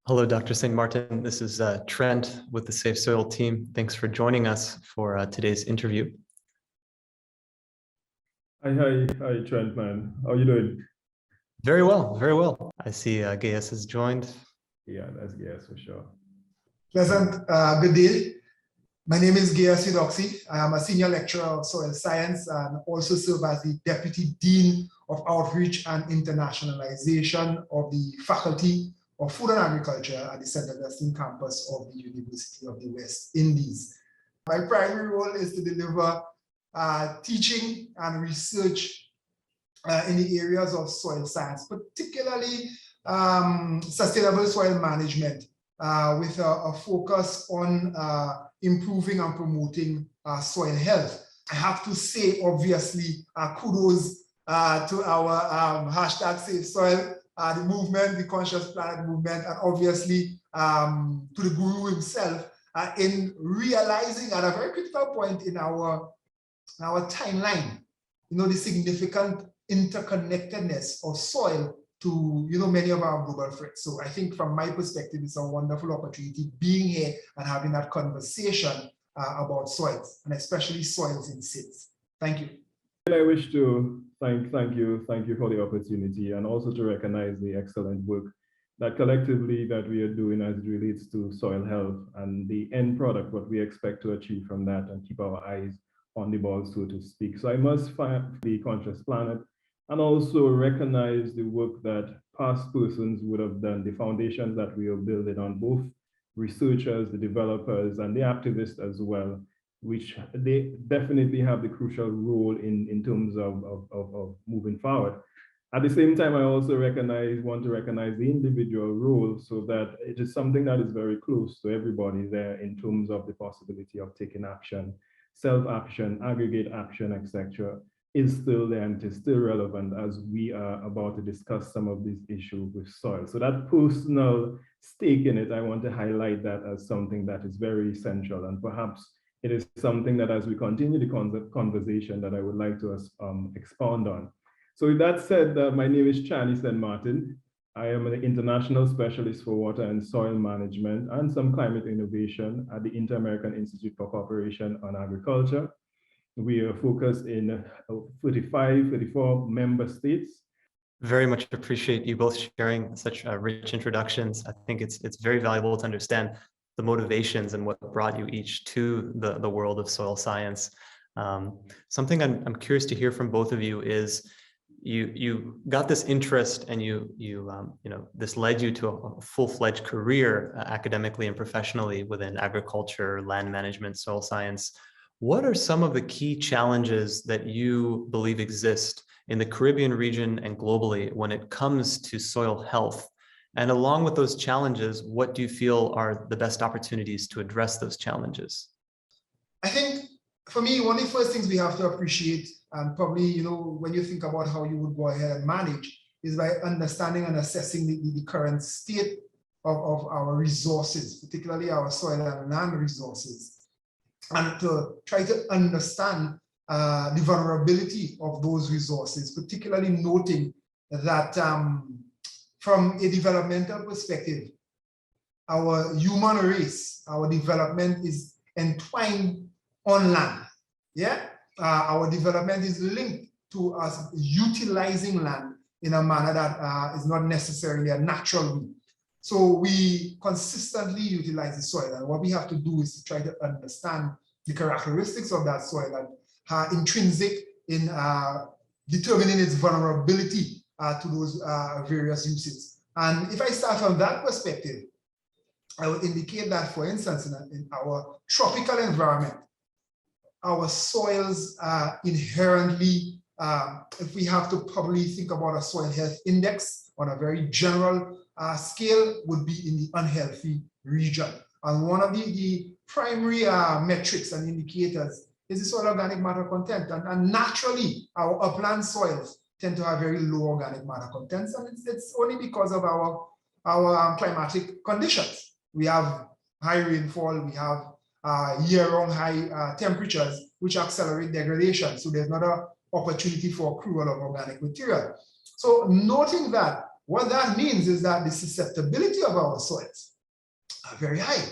Hello, Dr. St. Martin. This is Trent with the Safe Soil team. Thanks for joining us for today's interview. Hi, Trent, man. How are you doing? Very well, very well. I see Gaius has joined. Yeah, that's Gaius for sure. Pleasant, good day. My name is Gaius Udoxi. I am a senior lecturer of soil science and also serve as the Deputy Dean of Outreach and Internationalization of the Faculty of Food and Agriculture at the St. Augustine campus of the University of the West Indies. My primary role is to deliver teaching and research in the areas of soil science, particularly sustainable soil management, with a focus on improving and promoting soil health. I have to say, obviously, kudos to our hashtag Safe Soil, the movement, the Conscious Planet movement, and obviously to the guru himself in realizing at a very critical point in our timeline, the significant interconnectedness of soil to many of our global threats. So I think from my perspective, it's a wonderful opportunity being here and having that conversation about soils, and especially soils in cities. Thank you. I wish to thank you for the opportunity, and also to recognize the excellent work that collectively that we are doing as it relates to soil health and the end product, what we expect to achieve from that, and keep our eyes on the ball, so to speak. So I must thank the Conscious Planet and also recognize the work that past persons would have done, the foundations that we are building on, both researchers, the developers, and the activists as well, which they definitely have the crucial role in terms of moving forward. At the same time, I also want to recognize the individual role, so that it is something that is very close to everybody there in terms of the possibility of taking action, self-action, aggregate action, etc. is still there and is still relevant as we are about to discuss some of these issues with soil. So that personal stake in it, I want to highlight that as something that is very essential, and perhaps it is something that as we continue the conversation that I would like to expound on. So with that said, my name is Chani St. Martin. I am an international specialist for water and soil management and some climate innovation at the Inter-American Institute for Cooperation on Agriculture. We are focused in 34 member states. Very much appreciate you both sharing such rich introductions. I think it's very valuable to understand the motivations and what brought you each to the world of soil science. Something I'm curious to hear from both of you is you got this interest, and this led you to a full-fledged career academically and professionally within agriculture, land management, soil science. What are some of the key challenges that you believe exist in the Caribbean region and globally when it comes to soil health? And along with those challenges, what do you feel are the best opportunities to address those challenges? I think for me, one of the first things we have to appreciate, and probably, when you think about how you would go ahead and manage, is by understanding and assessing the current state of our resources, particularly our soil and land resources, and to try to understand the vulnerability of those resources, particularly noting that from a developmental perspective, our human race, our development is entwined on land. Yeah, our development is linked to us utilizing land in a manner that is not necessarily a natural way. So we consistently utilize the soil, and what we have to do is to try to understand the characteristics of that soil that are intrinsic in determining its vulnerability to those various uses. And if I start from that perspective, I would indicate that, for instance, in our tropical environment, our soils are inherently, if we have to probably think about a soil health index on a very general scale, would be in the unhealthy region. And one of the primary metrics and indicators is the soil organic matter content. And naturally, our upland soils tend to have very low organic matter contents, and it's only because of our climatic conditions. We have high rainfall, we have year-round high temperatures, which accelerate degradation. So there's not an opportunity for accrual of organic material. So noting that, what that means is that the susceptibility of our soils are very high,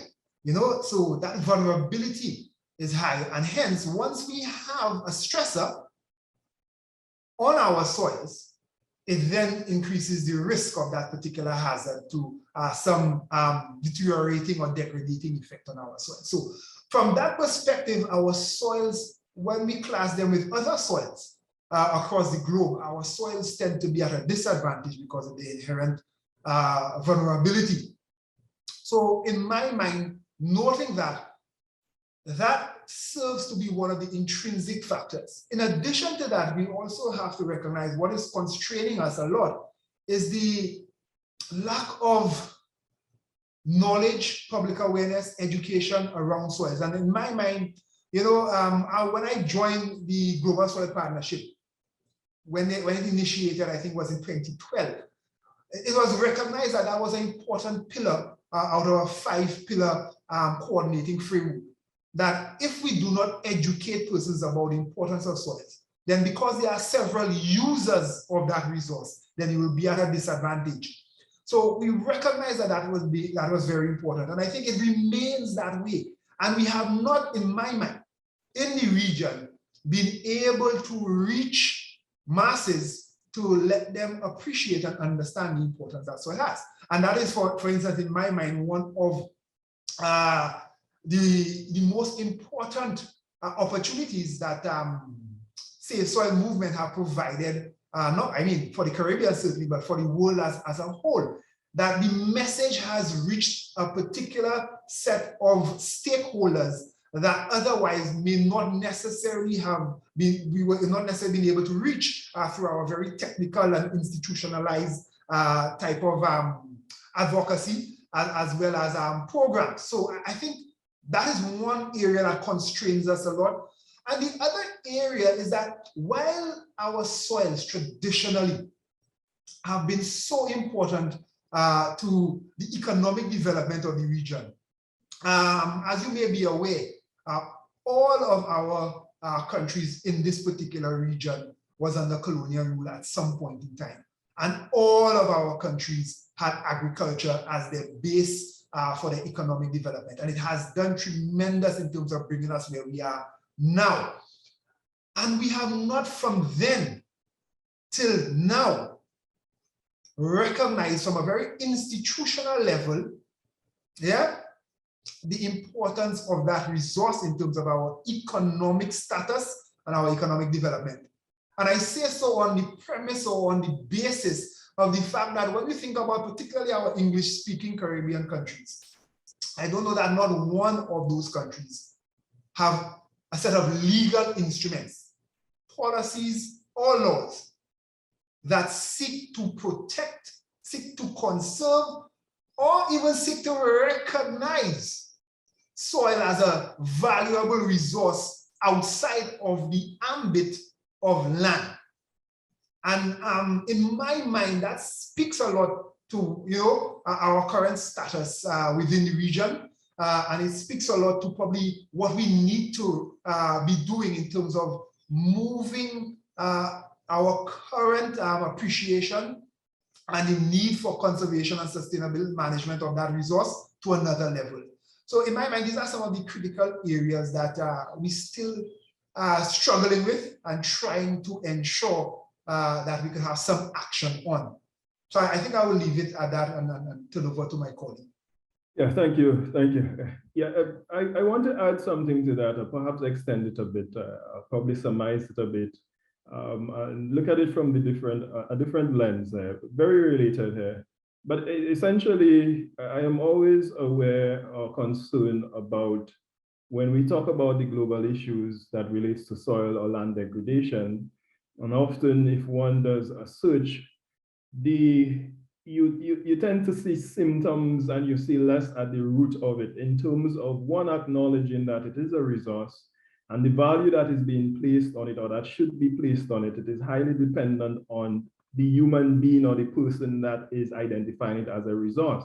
so that vulnerability is high. And hence, once we have a stressor on our soils, it then increases the risk of that particular hazard to some deteriorating or degrading effect on our soil. So from that perspective, our soils, when we class them with other soils across the globe, our soils tend to be at a disadvantage because of the inherent vulnerability. So in my mind, noting that serves to be one of the intrinsic factors. In addition to that, we also have to recognize what is constraining us a lot is the lack of knowledge, public awareness, education around soils. And in my mind, when I joined the Global Soil Partnership, when it initiated, I think it was in 2012, it was recognized that that was an important pillar out of a 5-pillar coordinating framework. That if we do not educate persons about the importance of soils, then because there are several users of that resource, then it will be at a disadvantage. So we recognize that that was very important. And I think it remains that way. And we have not, in my mind, in the region, been able to reach masses to let them appreciate and understand the importance that soil has. And that is, for instance, in my mind, one of the most important opportunities that Safe Soil Movement have provided, for the Caribbean certainly, but for the world as a whole, that the message has reached a particular set of stakeholders that otherwise may not necessarily we were not necessarily been able to reach through our very technical and institutionalized type of advocacy as well as programs. So I think that is one area that constrains us a lot. And the other area is that while our soils traditionally have been so important to the economic development of the region, as you may be aware, all of our countries in this particular region was under colonial rule at some point in time. And all of our countries had agriculture as their base for the economic development. And it has done tremendous in terms of bringing us where we are now. And we have not from then till now recognized from a very institutional level, the importance of that resource in terms of our economic status and our economic development. And I say so on the premise or on the basis of the fact that when we think about particularly our English-speaking Caribbean countries, I don't know that not one of those countries have a set of legal instruments, policies, or laws that seek to protect, seek to conserve, or even seek to recognize soil as a valuable resource outside of the ambit of land. And in my mind, that speaks a lot to our current status within the region, and it speaks a lot to probably what we need to be doing in terms of moving our current appreciation and the need for conservation and sustainable management of that resource to another level. So in my mind, these are some of the critical areas that we still are struggling with and trying to ensure that we can have some action on. So I think I will leave it at that and turn over to my colleague. Yeah, thank you. Thank you. Yeah, I want to add something to that, or perhaps extend it a bit, probably surmise it a bit, and look at it from the a different lens, very related here. But essentially, I am always aware or concerned about when we talk about the global issues that relates to soil or land degradation, and often if one does a search, you tend to see symptoms and you see less at the root of it in terms of one acknowledging that it is a resource and the value that is being placed on it or that should be placed on it, it is highly dependent on the human being or the person that is identifying it as a resource.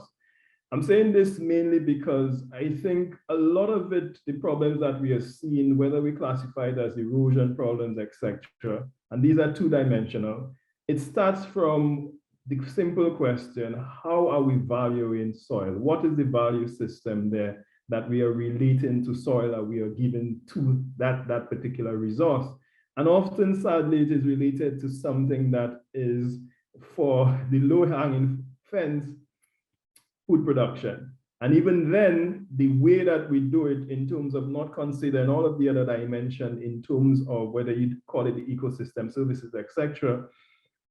I'm saying this mainly because I think a lot of it, the problems that we are seeing, whether we classify it as erosion problems, etc., and these are two-dimensional, it starts from the simple question, how are we valuing soil? What is the value system there that we are relating to soil, that we are giving to that particular resource? And often, sadly, it is related to something that is for the low-hanging fence, food production. And even then, the way that we do it in terms of not considering all of the other dimensions in terms of whether you call it the ecosystem services, etc.,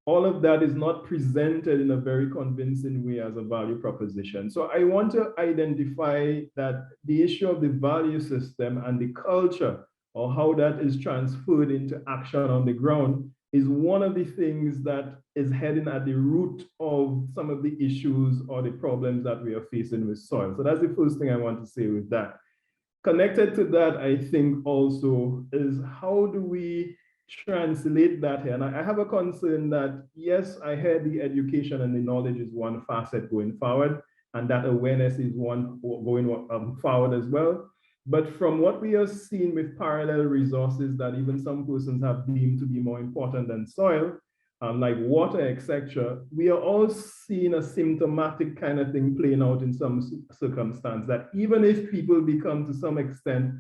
all of that is not presented in a very convincing way as a value proposition. So I want to identify that the issue of the value system and the culture, or how that is transferred into action on the ground, is one of the things that is heading at the root of some of the issues or the problems that we are facing with soil. So that's the first thing I want to say with that. Connected to that, I think also is how do we translate that here? And I have a concern that, yes, I heard the education and the knowledge is one facet going forward, and that awareness is one going forward as well. But from what we are seeing with parallel resources that even some persons have deemed to be more important than soil, like water, etc., we are all seeing a symptomatic kind of thing playing out in some circumstance, that even if people become to some extent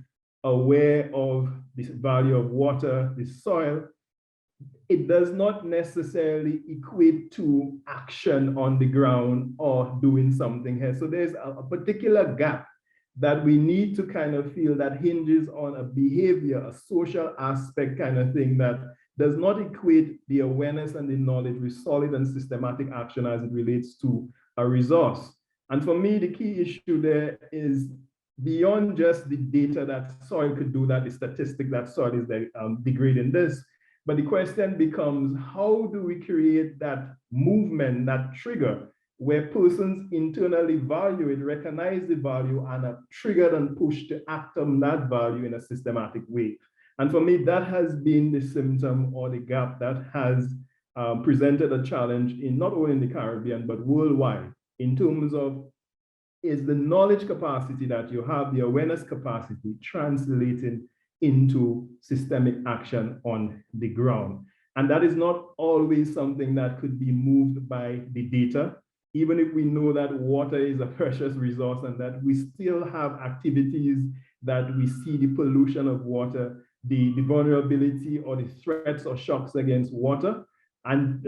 aware of the value of water, the soil, it does not necessarily equate to action on the ground or doing something here. So there's a particular gap that we need to kind of feel that hinges on a behavior, a social aspect kind of thing that does not equate the awareness and the knowledge with solid and systematic action as it relates to a resource. And for me, the key issue there is beyond just the data that soil could do, that the statistic that soil is degrading this, but the question becomes, how do we create that movement, that trigger, where persons internally value it, recognize the value, and are triggered and pushed to act on that value in a systematic way? And for me, that has been the symptom or the gap that has presented a challenge in not only in the Caribbean, but worldwide, in terms of, is the knowledge capacity that you have, the awareness capacity, translating into systemic action on the ground? And that is not always something that could be moved by the data, even if we know that water is a precious resource and that we still have activities that we see the pollution of water, the vulnerability or the threats or shocks against water. And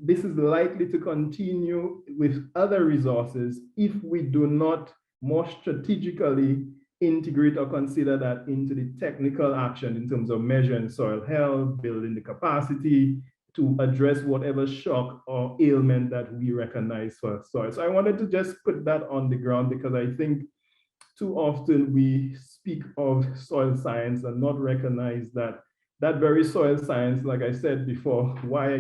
this is likely to continue with other resources if we do not more strategically integrate or consider that into the technical action in terms of measuring soil health, building the capacity to address whatever shock or ailment that we recognize for soil. So I wanted to just put that on the ground, because I think too often we speak of soil science and not recognize that that very soil science, like I said before, why I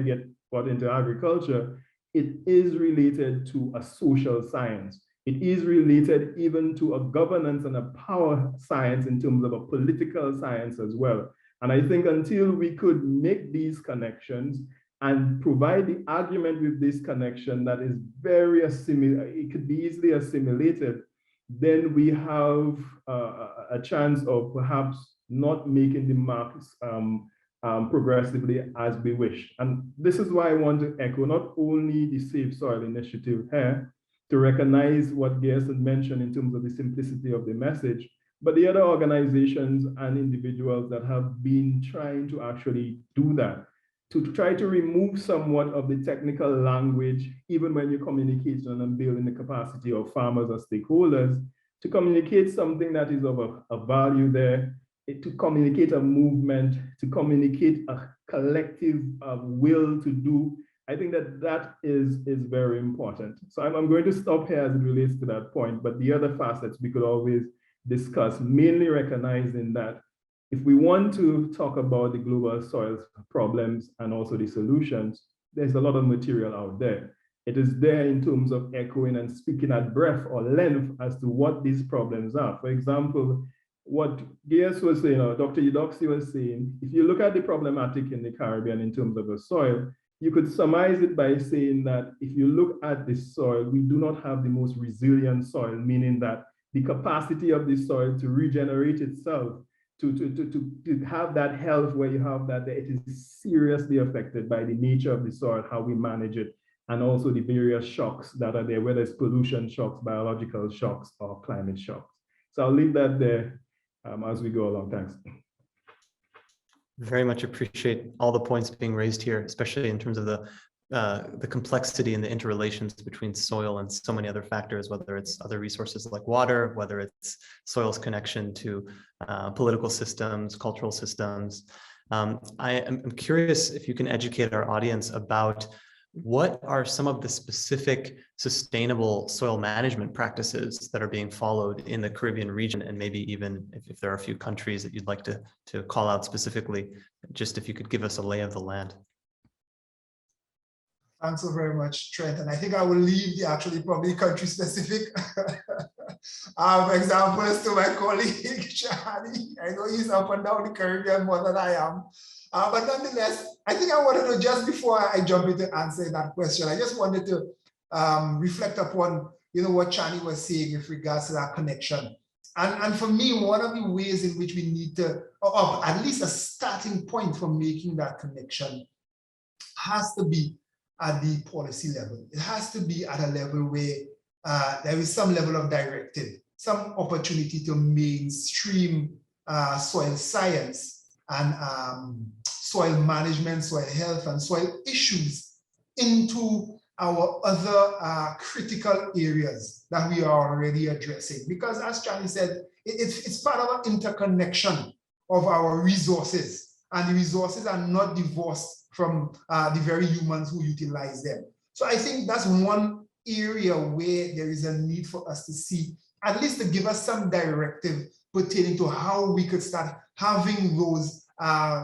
got into agriculture, it is related to a social science. It is related even to a governance and a power science in terms of a political science as well. And I think until we could make these connections and provide the argument with this connection that is very it could be easily assimilated, then we have a chance of perhaps not making the marks progressively as we wish. And this is why I want to echo not only the Safe Soil Initiative here, to recognize what Gerson mentioned in terms of the simplicity of the message, but the other organizations and individuals that have been trying to actually do that, to try to remove somewhat of the technical language, even when you communicate and building the capacity of farmers or stakeholders, to communicate something that is of a value there, to communicate a movement, to communicate a collective will to do. I think that that is very important. So I'm going to stop here as it relates to that point, but the other facets we could always discuss, mainly recognizing that if we want to talk about the global soil problems and also the solutions, there's a lot of material out there. It is there in terms of echoing and speaking at breadth or length as to what these problems are. For example, what Gaius was saying, or Dr. Eudoxie was saying, if you look at the problematic in the Caribbean in terms of the soil, you could summarize it by saying that if you look at the soil, we do not have the most resilient soil, meaning that the capacity of the soil to regenerate itself, to have that health where you have that, it is seriously affected by the nature of the soil, how we manage it, and also the various shocks that are there, whether it's pollution shocks, biological shocks, or climate shocks. So I'll leave that there as we go along. Thanks. Very much appreciate all the points being raised here, especially in terms of the complexity and the interrelations between soil and so many other factors, whether it's other resources like water, whether it's soil's connection to political systems, cultural systems. I am curious if you can educate our audience about what are some of the specific sustainable soil management practices that are being followed in the Caribbean region, and maybe even if there are a few countries that you'd like to call out specifically, just if you could give us a lay of the land. Thanks so very much, Trent. And I think I will leave the actually probably country specific examples to my colleague, Shani. I know he's up and down the Caribbean more than I am. But nonetheless, I think I wanted to, just before I jump into answering that question, I just wanted to reflect upon, what Chani was saying with regards to that connection. And for me, one of the ways in which we need to, or at least a starting point for making that connection, has to be at the policy level. It has to be at a level where there is some level of directive, some opportunity to mainstream soil science and soil management, soil health, and soil issues into our other critical areas that we are already addressing. Because as Charlie said, it's part of an interconnection of our resources, and the resources are not divorced from the very humans who utilize them. So I think that's one area where there is a need for us to see, at least to give us some directive pertaining to how we could start having those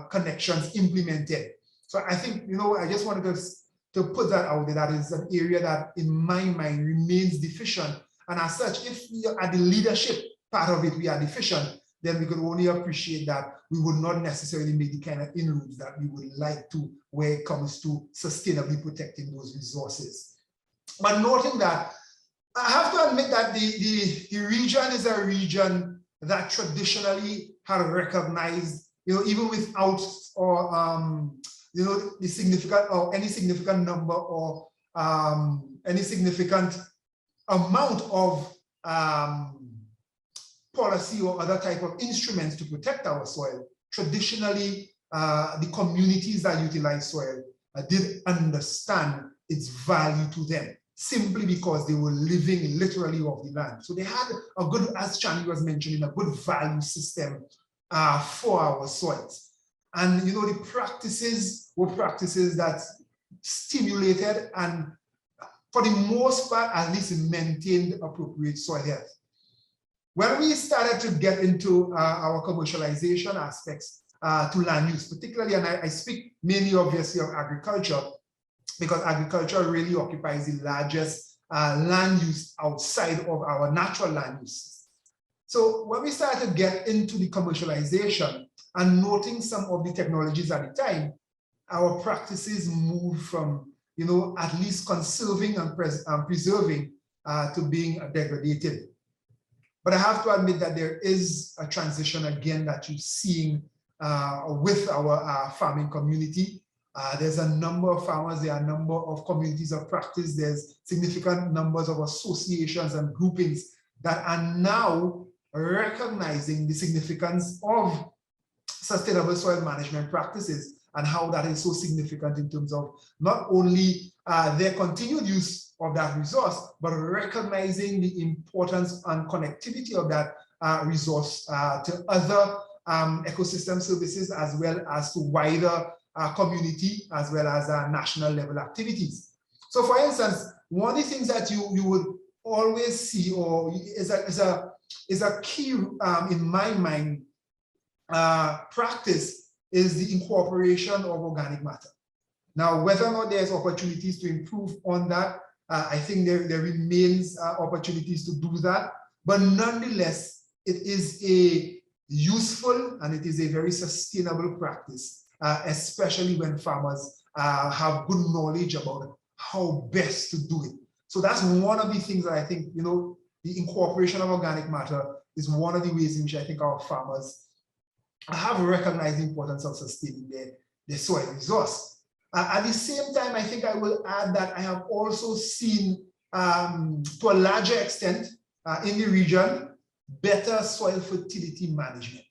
connections implemented. So I think, I just wanted to put that out there. That is an area that in my mind remains deficient. And as such, if we are at the leadership part of it, we are deficient, then we could only appreciate that we would not necessarily make the kind of inroads that we would like to when it comes to sustainably protecting those resources. But noting that, I have to admit that the region is a region that traditionally had recognized, even without or the significant or any significant number or any significant amount of policy or other type of instruments to protect our soil. Traditionally, the communities that utilize soil did understand its value to them, simply because they were living literally off the land. So they had a good, as Chani was mentioning, a good value system for our soils. And the practices were practices that stimulated and, for the most part, at least maintained appropriate soil health. When we started to get into our commercialization aspects to land use, particularly, and I speak mainly obviously of agriculture, because agriculture really occupies the largest land use outside of our natural land use. So when we started to get into the commercialization and noting some of the technologies at the time, our practices moved from, at least conserving and preserving to being degradated. But I have to admit that there is a transition again that you're seeing with our farming community. There's a number of farmers, there are a number of communities of practice, there's significant numbers of associations and groupings that are now recognizing the significance of sustainable soil management practices and how that is so significant in terms of not only their continued use of that resource, but recognizing the importance and connectivity of that resource to other ecosystem services, as well as to wider community, as well as national level activities. So for instance, one of the things that you would always see, or is a key in my mind practice, is the incorporation of organic matter. Now, whether or not there's opportunities to improve on that, I think there remains opportunities to do that, but nonetheless, it is a useful and it is a very sustainable practice, especially when farmers have good knowledge about how best to do it. So that's one of the things that I think, the incorporation of organic matter is one of the ways in which I think our farmers have recognized the importance of sustaining their soil resource. At the same time, I think I will add that I have also seen, to a larger extent in the region, better soil fertility management.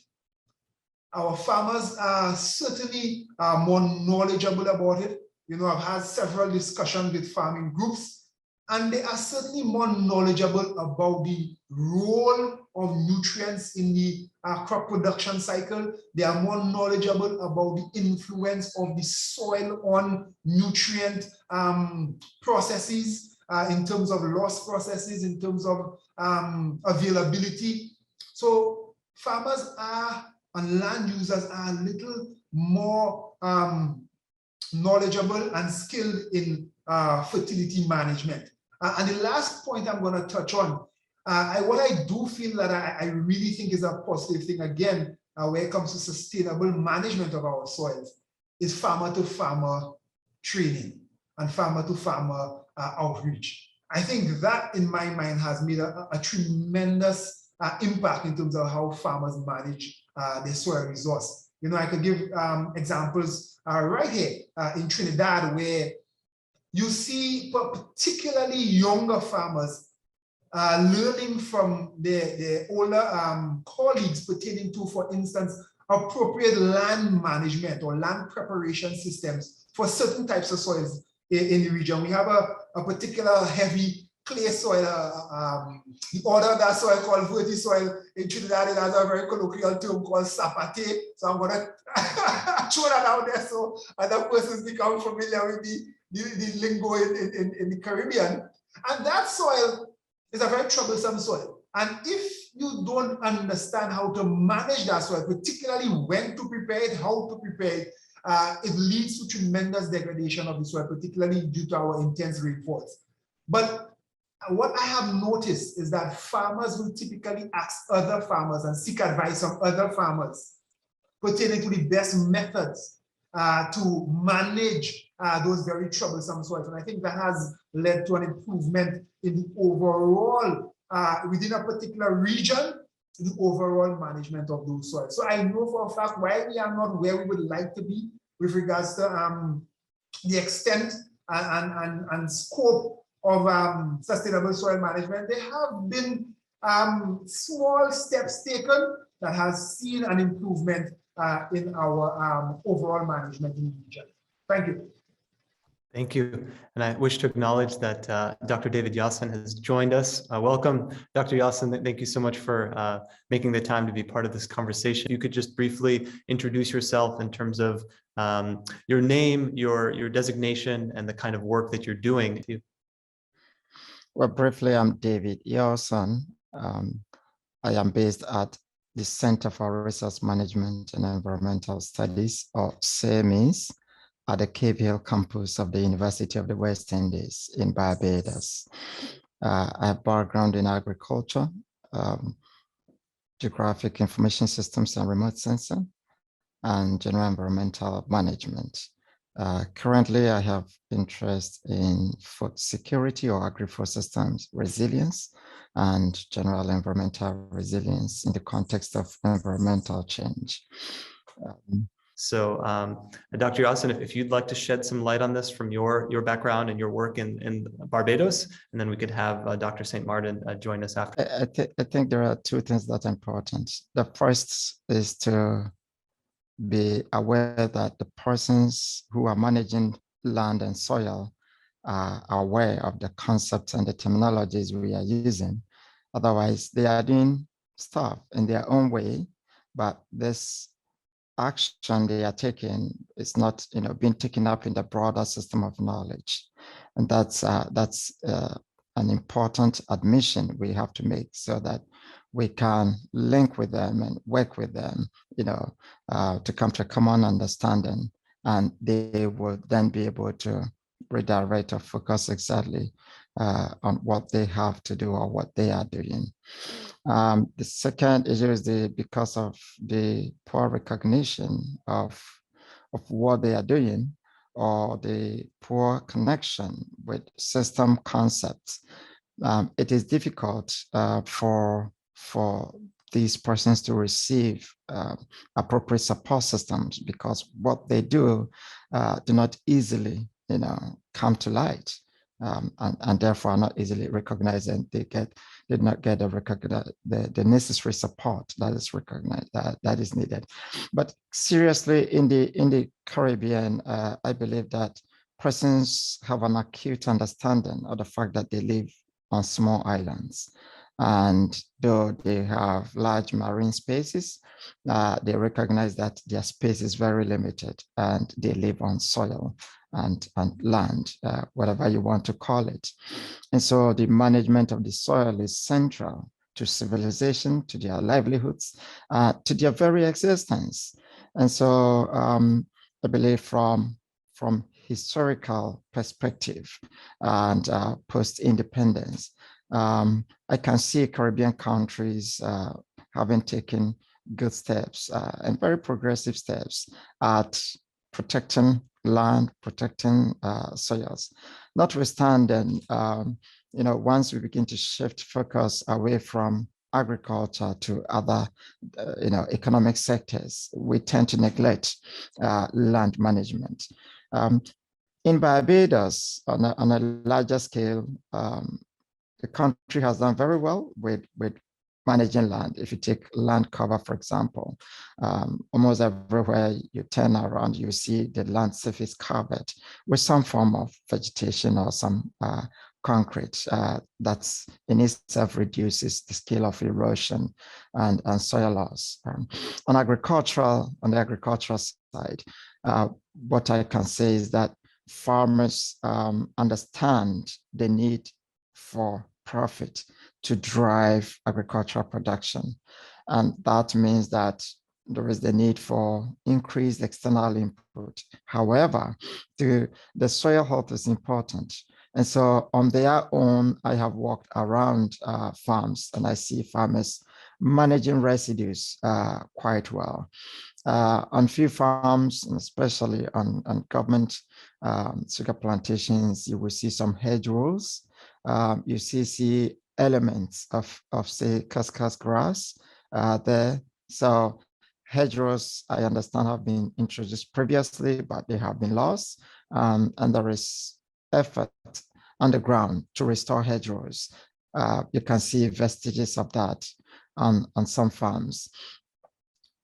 Our farmers are certainly more knowledgeable about it. You know, I've had several discussions with farming groups, and they are certainly more knowledgeable about the role of nutrients in the crop production cycle. They are more knowledgeable about the influence of the soil on nutrient processes, in terms of loss processes, in terms of availability. So farmers are, and land users are a little more knowledgeable and skilled in fertility management. And the last point I'm going to touch on, what I do feel that I really think is a positive thing, again, when it comes to sustainable management of our soils, is farmer-to-farmer training and farmer-to-farmer outreach. I think that, in my mind, has made a tremendous impact in terms of how farmers manage their soil resource. You know, I could give examples right here in Trinidad, where you see particularly younger farmers learning from their older colleagues pertaining to, for instance, appropriate land management or land preparation systems for certain types of soils in the region. We have a particular heavy clay soil, the order of that soil called vertisoil. In Trinidad, it has a very colloquial term called sapate. So I'm gonna throw that out there so other persons become familiar with the lingo in the Caribbean. And that soil is a very troublesome soil. And if you don't understand how to manage that soil, particularly when to prepare it, how to prepare it, it leads to tremendous degradation of the soil, particularly due to our intense rainfalls. But what I have noticed is that farmers will typically ask other farmers and seek advice from other farmers pertaining to the best methods to manage those very troublesome soils. And I think that has led to an improvement in the overall, within a particular region, the overall management of those soils. So I know for a fact why we are not where we would like to be with regards to the extent and scope of sustainable soil management. There have been small steps taken that has seen an improvement in our overall management in the region. Thank you. Thank you. And I wish to acknowledge that Dr. David Yasin has joined us. Welcome, Dr. Yasin. Thank you so much for making the time to be part of this conversation. You could just briefly introduce yourself in terms of your name, your designation, and the kind of work that you're doing. Well, briefly, I'm David Yasin. I am based at the Center for Resource Management and Environmental Studies, or CEMIS, at the Cave Hill campus of the University of the West Indies in Barbados. I have background in agriculture, geographic information systems and remote sensing, and general environmental management. Currently, I have interest in food security or agri-food systems resilience and general environmental resilience in the context of environmental change. So Dr. Yasin, if you'd like to shed some light on this from your background and your work in Barbados, and then we could have Dr. St. Martin join us after. I think there are two things that are important. The first is to be aware that the persons who are managing land and soil are aware of the concepts and the terminologies we are using. Otherwise, they are doing stuff in their own way, but this action they are taking is not, being taken up in the broader system of knowledge, and that's an important admission we have to make so that we can link with them and work with them, to come to a common understanding, and they will then be able to redirect or focus exactly on what they have to do or what they are doing. The second issue is because of the poor recognition of what they are doing, or the poor connection with system concepts. It is difficult for these persons to receive appropriate support systems, because what they do not easily, come to light, and therefore are not easily recognized, and did not get the necessary support that is recognized, that is needed. But seriously, in the Caribbean, I believe that persons have an acute understanding of the fact that they live on small islands. And though they have large marine spaces, they recognize that their space is very limited, and they live on soil and land, whatever you want to call it. And so the management of the soil is central to civilization, to their livelihoods, to their very existence. And so I believe from historical perspective and post-independence, I can see Caribbean countries having taken good steps and very progressive steps at protecting land, protecting soils. Notwithstanding, once we begin to shift focus away from agriculture to other, economic sectors, we tend to neglect land management. In Barbados, on a larger scale, the country has done very well with managing land. If you take land cover, for example, almost everywhere you turn around, you see the land surface covered with some form of vegetation or some concrete that's in itself reduces the scale of erosion and soil loss. On the agricultural side, what I can say is that farmers understand the need for profit to drive agricultural production. And that means that there is the need for increased external input. However, the soil health is important. And so on their own, I have walked around farms, and I see farmers managing residues quite well. On few farms, and especially on government sugar plantations, you will see some hedgerows. You see elements of say, cuscus grass there. So hedgerows, I understand, have been introduced previously, but they have been lost. And there is effort on the ground to restore hedgerows. You can see vestiges of that on some farms.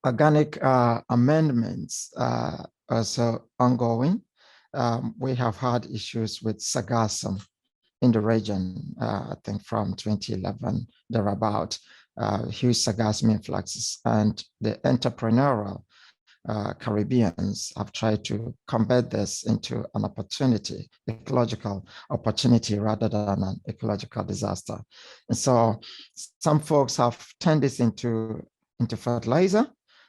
Organic amendments are also ongoing. We have had issues with sargassum in the region, I think from 2011, thereabout, huge sargassum influxes, and the entrepreneurial Caribbeans have tried to convert this into an opportunity, ecological opportunity rather than an ecological disaster. And so some folks have turned this into fertilizer,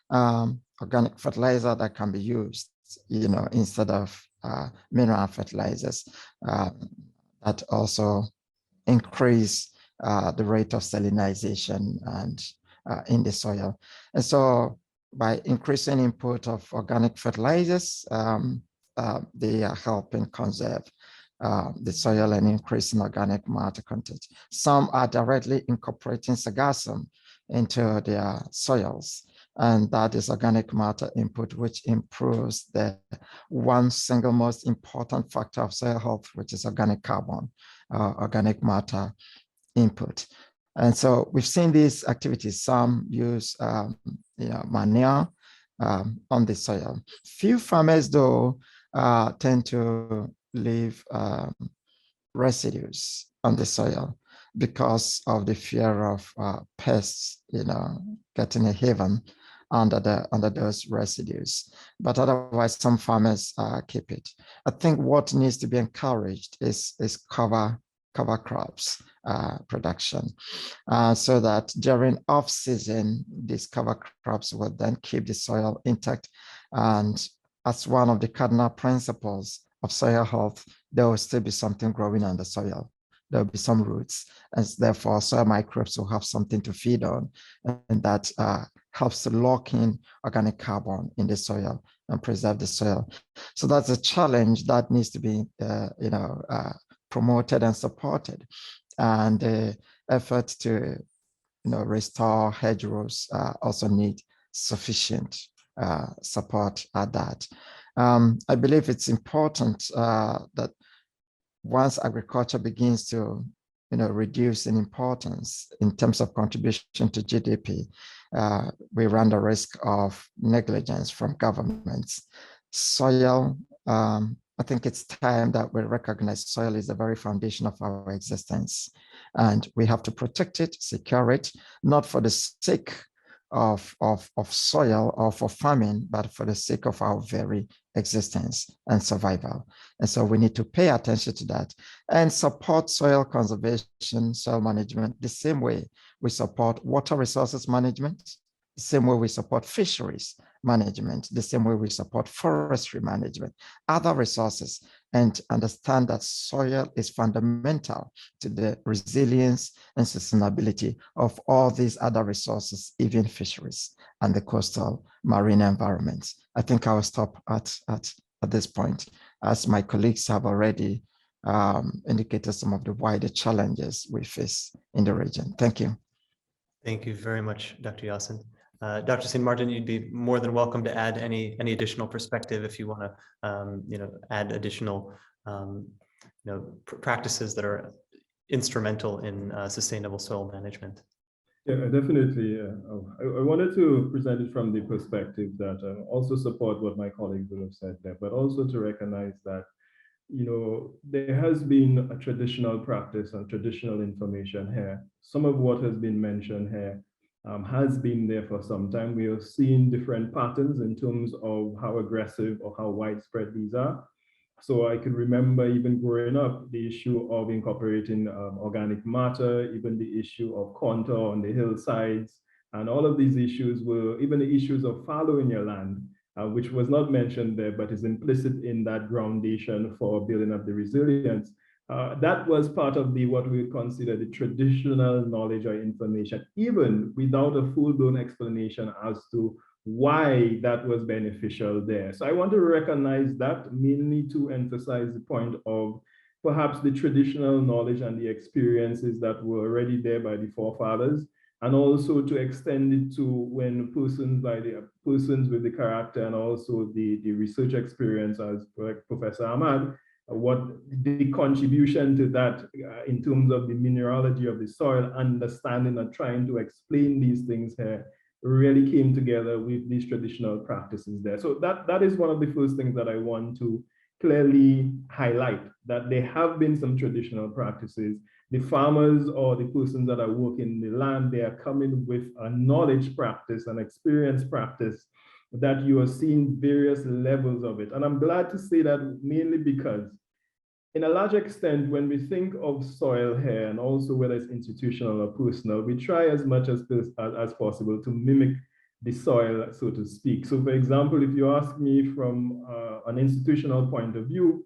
organic fertilizer that can be used, instead of mineral fertilizers that also increase the rate of salinization and in the soil. And so by increasing input of organic fertilizers, they are helping conserve the soil and increasing organic matter content. Some are directly incorporating sargassum into their soils, and that is organic matter input, which improves the one single most important factor of soil health, which is organic carbon, organic matter input. And so we've seen these activities. Some use manure on the soil. Few farmers, though, tend to leave residues on the soil because of the fear of pests, getting a haven under those residues. But otherwise, some farmers keep it. I think what needs to be encouraged is cover crops production, so that during off-season, these cover crops will then keep the soil intact. And as one of the cardinal principles of soil health, there will still be something growing on the soil. There will be some roots, and therefore soil microbes will have something to feed on, and that helps to lock in organic carbon in the soil and preserve the soil. So that's a challenge that needs to be promoted and supported. And the effort to restore hedgerows also need sufficient support at that. I believe it's important that once agriculture begins to reduce in importance in terms of contribution to GDP, we run the risk of negligence from governments. Soil, I think it's time that we recognize soil is the very foundation of our existence. And we have to protect it, secure it, not for the sake of soil or for farming, but for the sake of our very existence and survival. And so we need to pay attention to that and support soil conservation, soil management, the same way we support water resources management, the same way we support fisheries management, the same way we support forestry management, other resources, and understand that soil is fundamental to the resilience and sustainability of all these other resources, even fisheries and the coastal marine environments. I think I will stop at this point, as my colleagues have already indicated some of the wider challenges we face in the region. Thank you. Thank you very much, Dr. Yasin. Dr. St. Martin, you'd be more than welcome to add any additional perspective if you want to, add additional, practices that are instrumental in sustainable soil management. Yeah, definitely. I wanted to present it from the perspective that also support what my colleagues would have said there, but also to recognize that, there has been a traditional practice and traditional information here. Some of what has been mentioned here has been there for some time. We have seen different patterns in terms of how aggressive or how widespread these are. So I can remember even growing up, the issue of incorporating organic matter, even the issue of contour on the hillsides, and all of these issues were even the issues of following your land, which was not mentioned there, but is implicit in that foundation for building up the resilience. That was part of what we would consider the traditional knowledge or information, even without a full-blown explanation as to why that was beneficial there. So I want to recognize that, mainly to emphasize the point of perhaps the traditional knowledge and the experiences that were already there by the forefathers, and also to extend it to when persons with the character and also the research experience, as Professor Ahmad, what the contribution to that in terms of the mineralogy of the soil, understanding and trying to explain these things here really came together with these traditional practices there. So that is one of the first things that I want to clearly highlight, that there have been some traditional practices. The farmers or the persons that are working the land, they are coming with a knowledge practice, an experience practice, that you are seeing various levels of it. And I'm glad to say that, mainly because in a large extent, when we think of soil here, and also whether it's institutional or personal, we try as much as possible to mimic the soil, so to speak. So for example, if you ask me from an institutional point of view,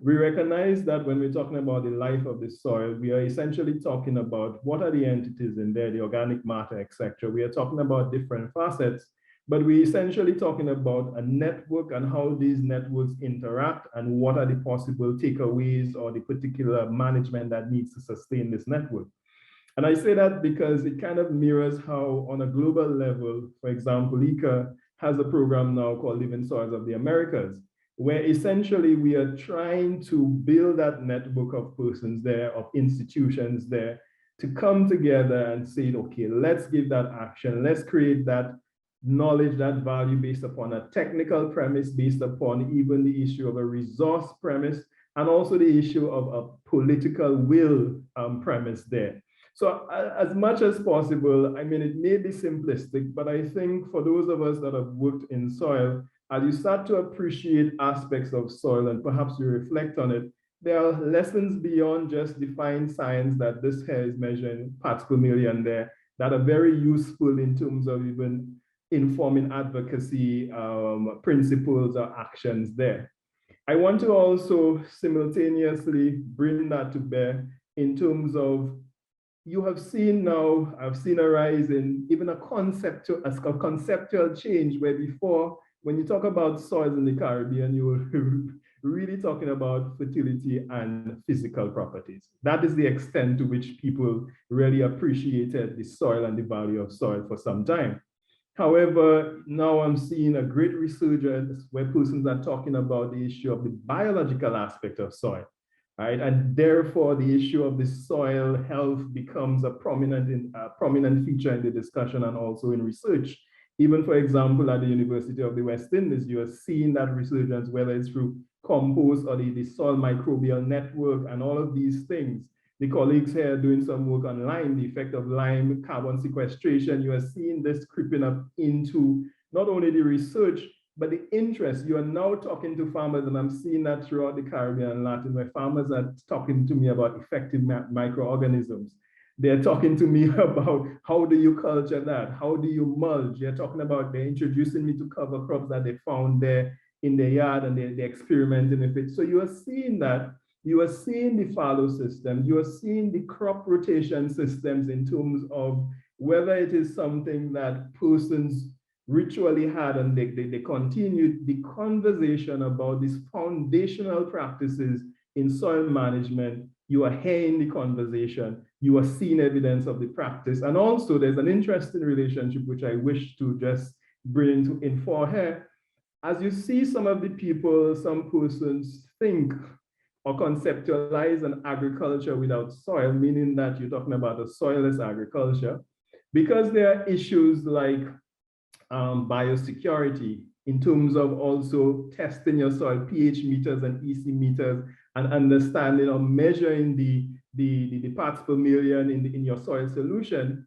we recognize that when we're talking about the life of the soil, we are essentially talking about what are the entities in there, the organic matter, etc. We are talking about different facets, but we're essentially talking about a network and how these networks interact and what are the possible takeaways or the particular management that needs to sustain this network. And I say that because it kind of mirrors how on a global level, for example, ICA has a program now called Living Soils of the Americas, where essentially we are trying to build that network of persons there, of institutions there, to come together and say, okay, let's give that action, let's create that knowledge, that value based upon a technical premise, based upon even the issue of a resource premise, and also the issue of a political will premise there. So as much as possible, I mean, it may be simplistic, but I think for those of us that have worked in soil, as you start to appreciate aspects of soil and perhaps you reflect on it, there are lessons beyond just defined science that this here is measuring parts per million there that are very useful in terms of even informing advocacy principles or actions there. I want to also simultaneously bring that to bear in terms of, you have seen now, I've seen a rise in even a conceptual change, where before, when you talk about soils in the Caribbean, you will really talking about fertility and physical properties. That is the extent to which people really appreciated the soil and the value of soil for some time. However, now I'm seeing a great resurgence where persons are talking about the issue of the biological aspect of soil, right? And therefore, the issue of the soil health becomes a prominent feature in the discussion and also in research. Even, for example, at the University of the West Indies, you are seeing that resurgence, whether it's through compost or the soil microbial network and all of these things. The colleagues here doing some work on lime, the effect of lime, carbon sequestration. You are seeing this creeping up into not only the research, but the interest. You are now talking to farmers, and I'm seeing that throughout the Caribbean and Latin, where farmers are talking to me about effective microorganisms. They're talking to me about how do you culture that? How do you mulch? They're talking about, they're introducing me to cover crops that they found there in their yard, and they're experimenting with it. So you are seeing that. You are seeing the fallow system, you are seeing the crop rotation systems in terms of whether it is something that persons ritually had and they continued the conversation about these foundational practices in soil management. You are hearing the conversation, you are seeing evidence of the practice. And also there's an interesting relationship which I wish to just bring in for here. As you see some of the people, some persons think or conceptualize an agriculture without soil, meaning that you're talking about a soilless agriculture, because there are issues like biosecurity in terms of also testing your soil pH meters and EC meters and understanding or measuring the parts per million in your soil solution.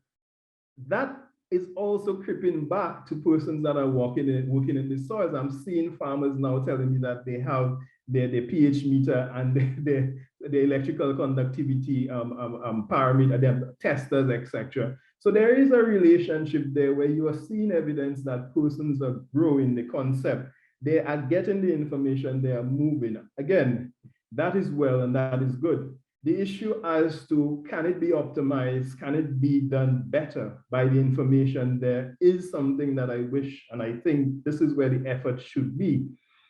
That is also creeping back to persons that are working in the soils. I'm seeing farmers now telling me that they have their pH meter and the electrical conductivity parameter, their testers, etc. So there is a relationship there where you are seeing evidence that persons are growing the concept. They are getting the information, they are moving. Again, that is well and that is good. The issue as to can it be optimized, can it be done better by the information there is something that I wish, and I think this is where the effort should be.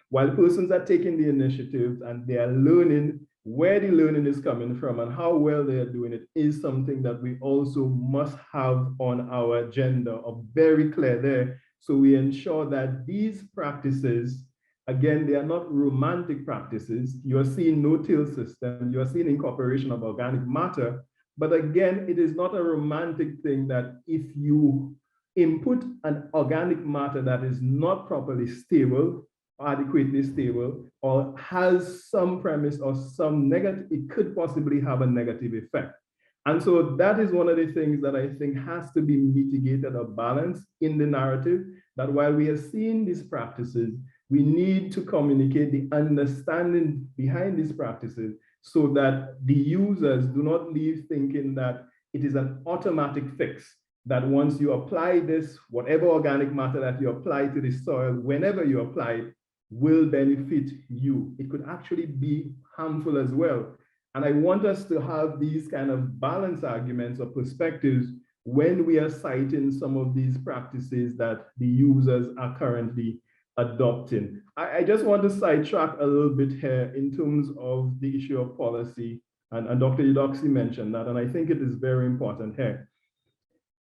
While persons are taking the initiatives and they are learning where the learning is coming from and how well they are doing it is something that we also must have on our agenda of very clear there. So we ensure that these practices, again, they are not romantic practices. You are seeing no-till system, you are seeing incorporation of organic matter, but again, it is not a romantic thing that if you input an organic matter that is not properly stable, adequately stable, or has some premise or some negative, it could possibly have a negative effect. And so that is one of the things that I think has to be mitigated or balanced in the narrative, that while we are seeing these practices, we need to communicate the understanding behind these practices so that the users do not leave thinking that it is an automatic fix, that once you apply this, whatever organic matter that you apply to the soil, whenever you apply it, will benefit you. It could actually be harmful as well. And I want us to have these kind of balance arguments or perspectives when we are citing some of these practices that the users are currently adopting. I just want to sidetrack a little bit here in terms of the issue of policy, and Dr. Eudoxie mentioned that, and I think it is very important here,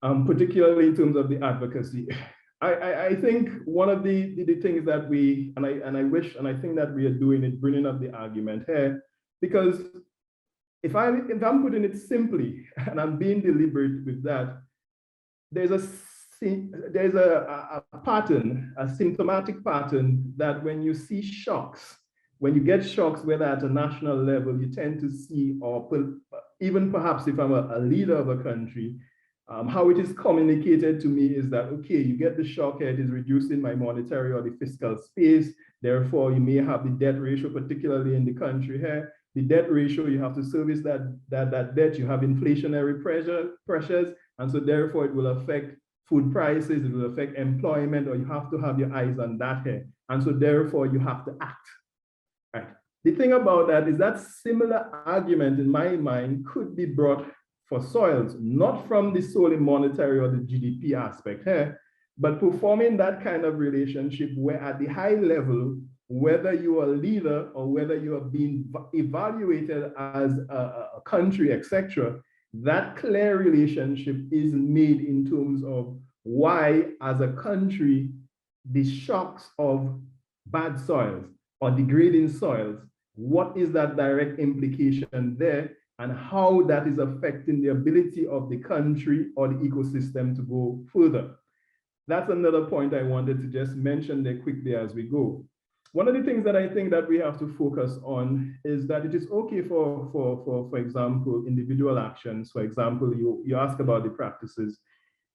particularly in terms of the advocacy. I think one of the things that we, and I wish, and I think that we are doing it, bringing up the argument here, because if I'm putting it simply, and I'm being deliberate with that, there's a pattern, a symptomatic pattern, that when you see shocks, when you get shocks, whether at a national level, you tend to see, or even perhaps if I'm a leader of a country, how it is communicated to me is that, okay, you get the shock here, it is reducing my monetary or the fiscal space. Therefore, you may have the debt ratio, particularly in the country here. The debt ratio, you have to service that debt. You have inflationary pressures. And so therefore, it will affect food prices, it will affect employment, or you have to have your eyes on that here. And so therefore, you have to act. Right. The thing about that is that similar argument, in my mind, could be brought for soils, not from the solely monetary or the GDP aspect here, but performing that kind of relationship where at the high level, whether you are a leader or whether you are being evaluated as a country, etc., that clear relationship is made in terms of why, as a country, the shocks of bad soils or degrading soils, what is that direct implication there, and how that is affecting the ability of the country or the ecosystem to go further. That's another point I wanted to just mention there quickly as we go. One of the things that I think that we have to focus on is that it is okay for example, individual actions. For example, you ask about the practices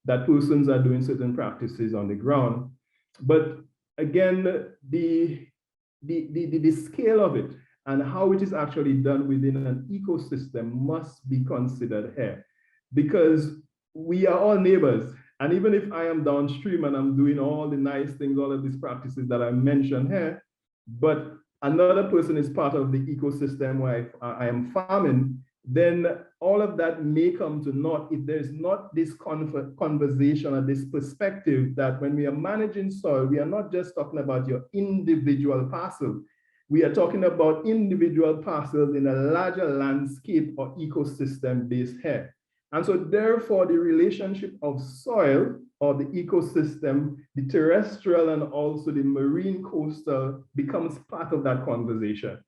that persons are doing certain practices on the ground. But again, the scale of it and how it is actually done within an ecosystem must be considered here, because we are all neighbors. And even if I am downstream and I'm doing all the nice things, all of these practices that I mentioned here, but another person is part of the ecosystem where I am farming, then all of that may come to naught if there's not this conversation or this perspective that when we are managing soil, we are not just talking about your individual parcel. We are talking about individual parcels in a larger landscape or ecosystem based here. And so therefore, the relationship of soil or the ecosystem, the terrestrial and also the marine coastal, becomes part of that conversation.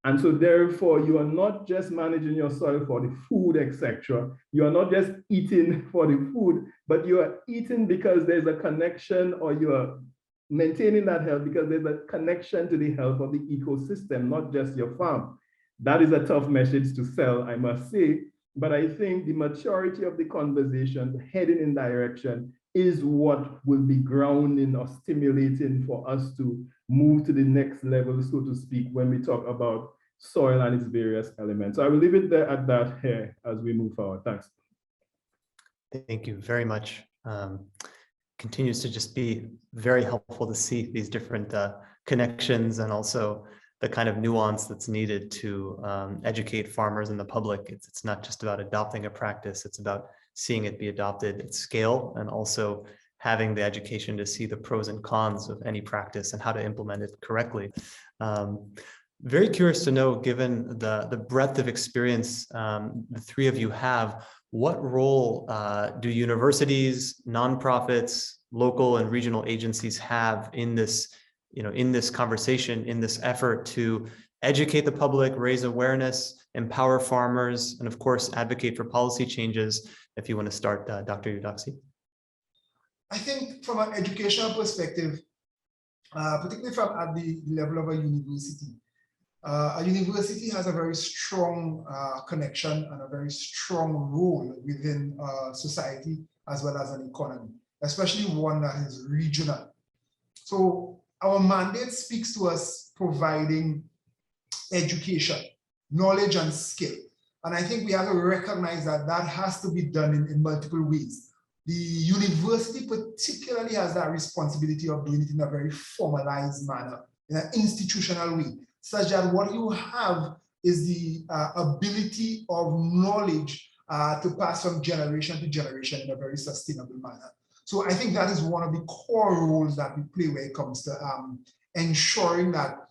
And so therefore, you are not just managing your soil for the food, etc. You are not just eating for the food, but you are eating because there's a connection, or you are maintaining that health because there's a connection to the health of the ecosystem, not just your farm. That is a tough message to sell, I must say. But I think the maturity of the conversation heading in direction is what will be grounding or stimulating for us to move to the next level, so to speak, when we talk about soil and its various elements. So I will leave it there at that here as we move forward. Thanks. Thank you very much. Continues to just be very helpful to see these different connections and also the kind of nuance that's needed to educate farmers and the public. It's not just about adopting a practice, it's about seeing it be adopted at scale, and also having the education to see the pros and cons of any practice and how to implement it correctly. Very curious to know, given the breadth of experience the three of you have, what role do universities, nonprofits, local and regional agencies have in this, in this conversation, in this effort to educate the public, raise awareness, empower farmers, and of course, advocate for policy changes? If you want to start, Dr. Eudoxie. I think from an educational perspective, particularly from at the level of a university has a very strong connection and a very strong role within society as well as an economy, especially one that is regional. So our mandate speaks to us providing education, knowledge, and skill. And I think we have to recognize that that has to be done in multiple ways. The university particularly has that responsibility of doing it in a very formalized manner, in an institutional way, such that what you have is the ability of knowledge to pass from generation to generation in a very sustainable manner. So I think that is one of the core roles that we play when it comes to ensuring that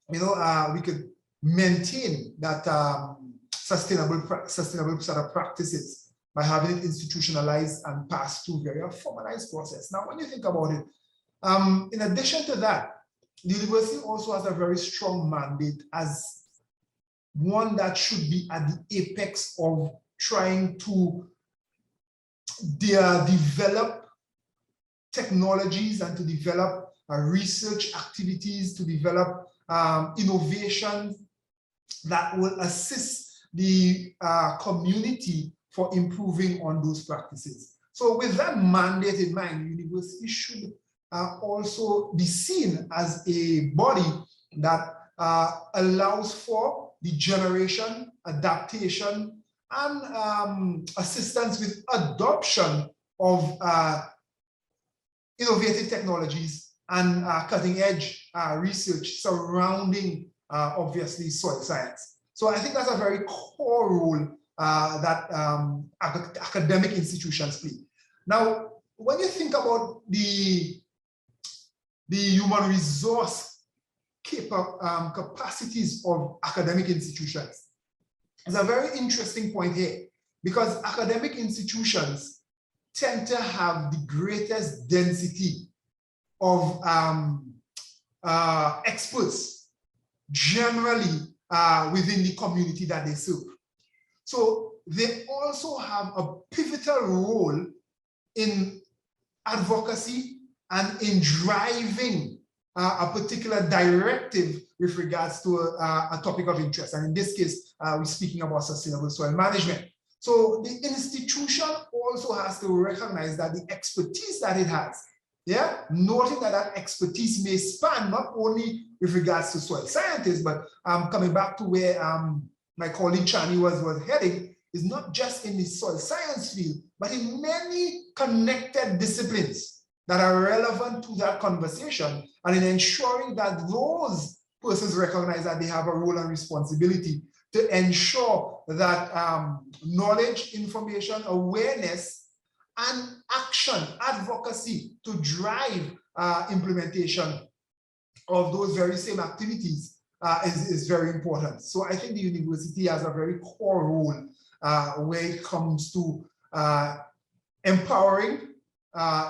we could maintain that sustainable set of practices by having it institutionalized and passed through very formalized process. Now, when you think about it, in addition to that, the university also has a very strong mandate as one that should be at the apex of trying to develop technologies and to develop research activities, to develop innovations that will assist the community for improving on those practices. So with that mandate in mind, the university should also be seen as a body that allows for the generation, adaptation, and assistance with adoption of innovative technologies and cutting-edge research surrounding, obviously, soil science. So I think that's a very core role that academic institutions play. Now, when you think about the human resource capacities of academic institutions. It's a very interesting point here, because academic institutions tend to have the greatest density of experts generally within the community that they serve. So they also have a pivotal role in advocacy and in driving a particular directive with regards to a topic of interest. And in this case, we're speaking about sustainable soil management. So the institution also has to recognize that the expertise that it has, noting that that expertise may span not only with regards to soil scientists, but coming back to where my colleague Chani was heading, is not just in the soil science field, but in many connected disciplines that are relevant to that conversation, and in ensuring that those persons recognize that they have a role and responsibility to ensure that knowledge, information, awareness, and action, advocacy to drive implementation of those very same activities is very important. So I think the university has a very core role where it comes to empowering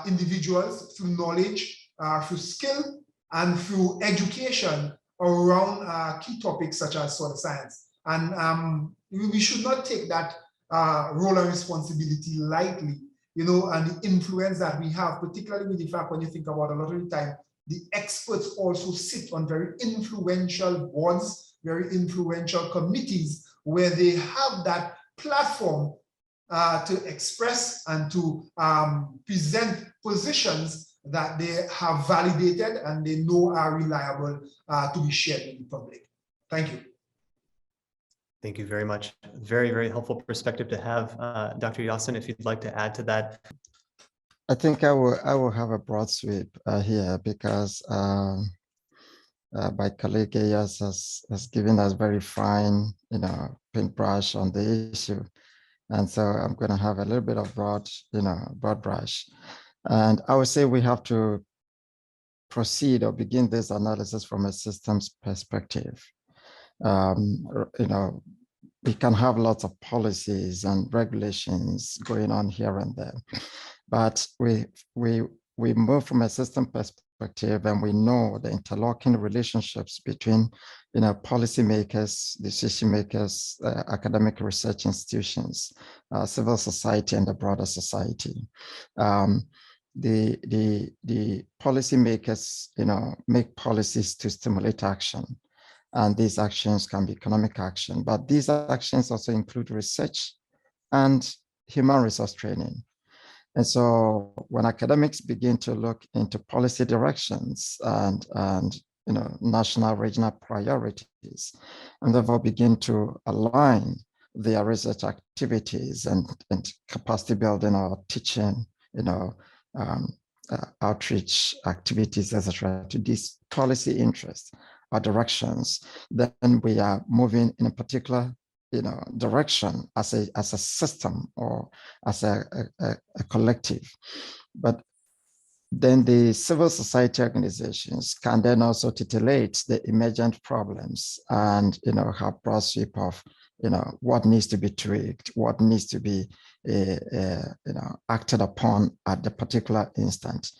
individuals through knowledge, through skill, and through education around key topics such as soil science. And we should not take that role and responsibility lightly, and the influence that we have, particularly with the fact when you think about a lot of the time, the experts also sit on very influential boards, very influential committees, where they have that platform to express and to present positions that they have validated and they know are reliable to be shared with the public. Thank you. Thank you very much. Very, very helpful perspective to have. Dr. Yasin, if you'd like to add to that. I think I will have a broad sweep here, because my colleague Ayas has given us very fine, paintbrush on the issue. And so I'm going to have a little bit of broad brush. And I would say we have to proceed or begin this analysis from a systems perspective. We can have lots of policies and regulations going on here and there, but we move from a system perspective, and we know the interlocking relationships between policymakers, decision makers, academic research institutions, civil society, and the broader society. The policymakers make policies to stimulate action. And these actions can be economic action, but these actions also include research and human resource training. And so when academics begin to look into policy directions and national, regional priorities, and therefore begin to align their research activities and capacity building or teaching, outreach activities, etc., to these policy interests or directions, then we are moving in a particular direction as a system or as a collective. But then the civil society organizations can then also titillate the emergent problems and have broad sweep of what needs to be tweaked, what needs to be acted upon at the particular instant.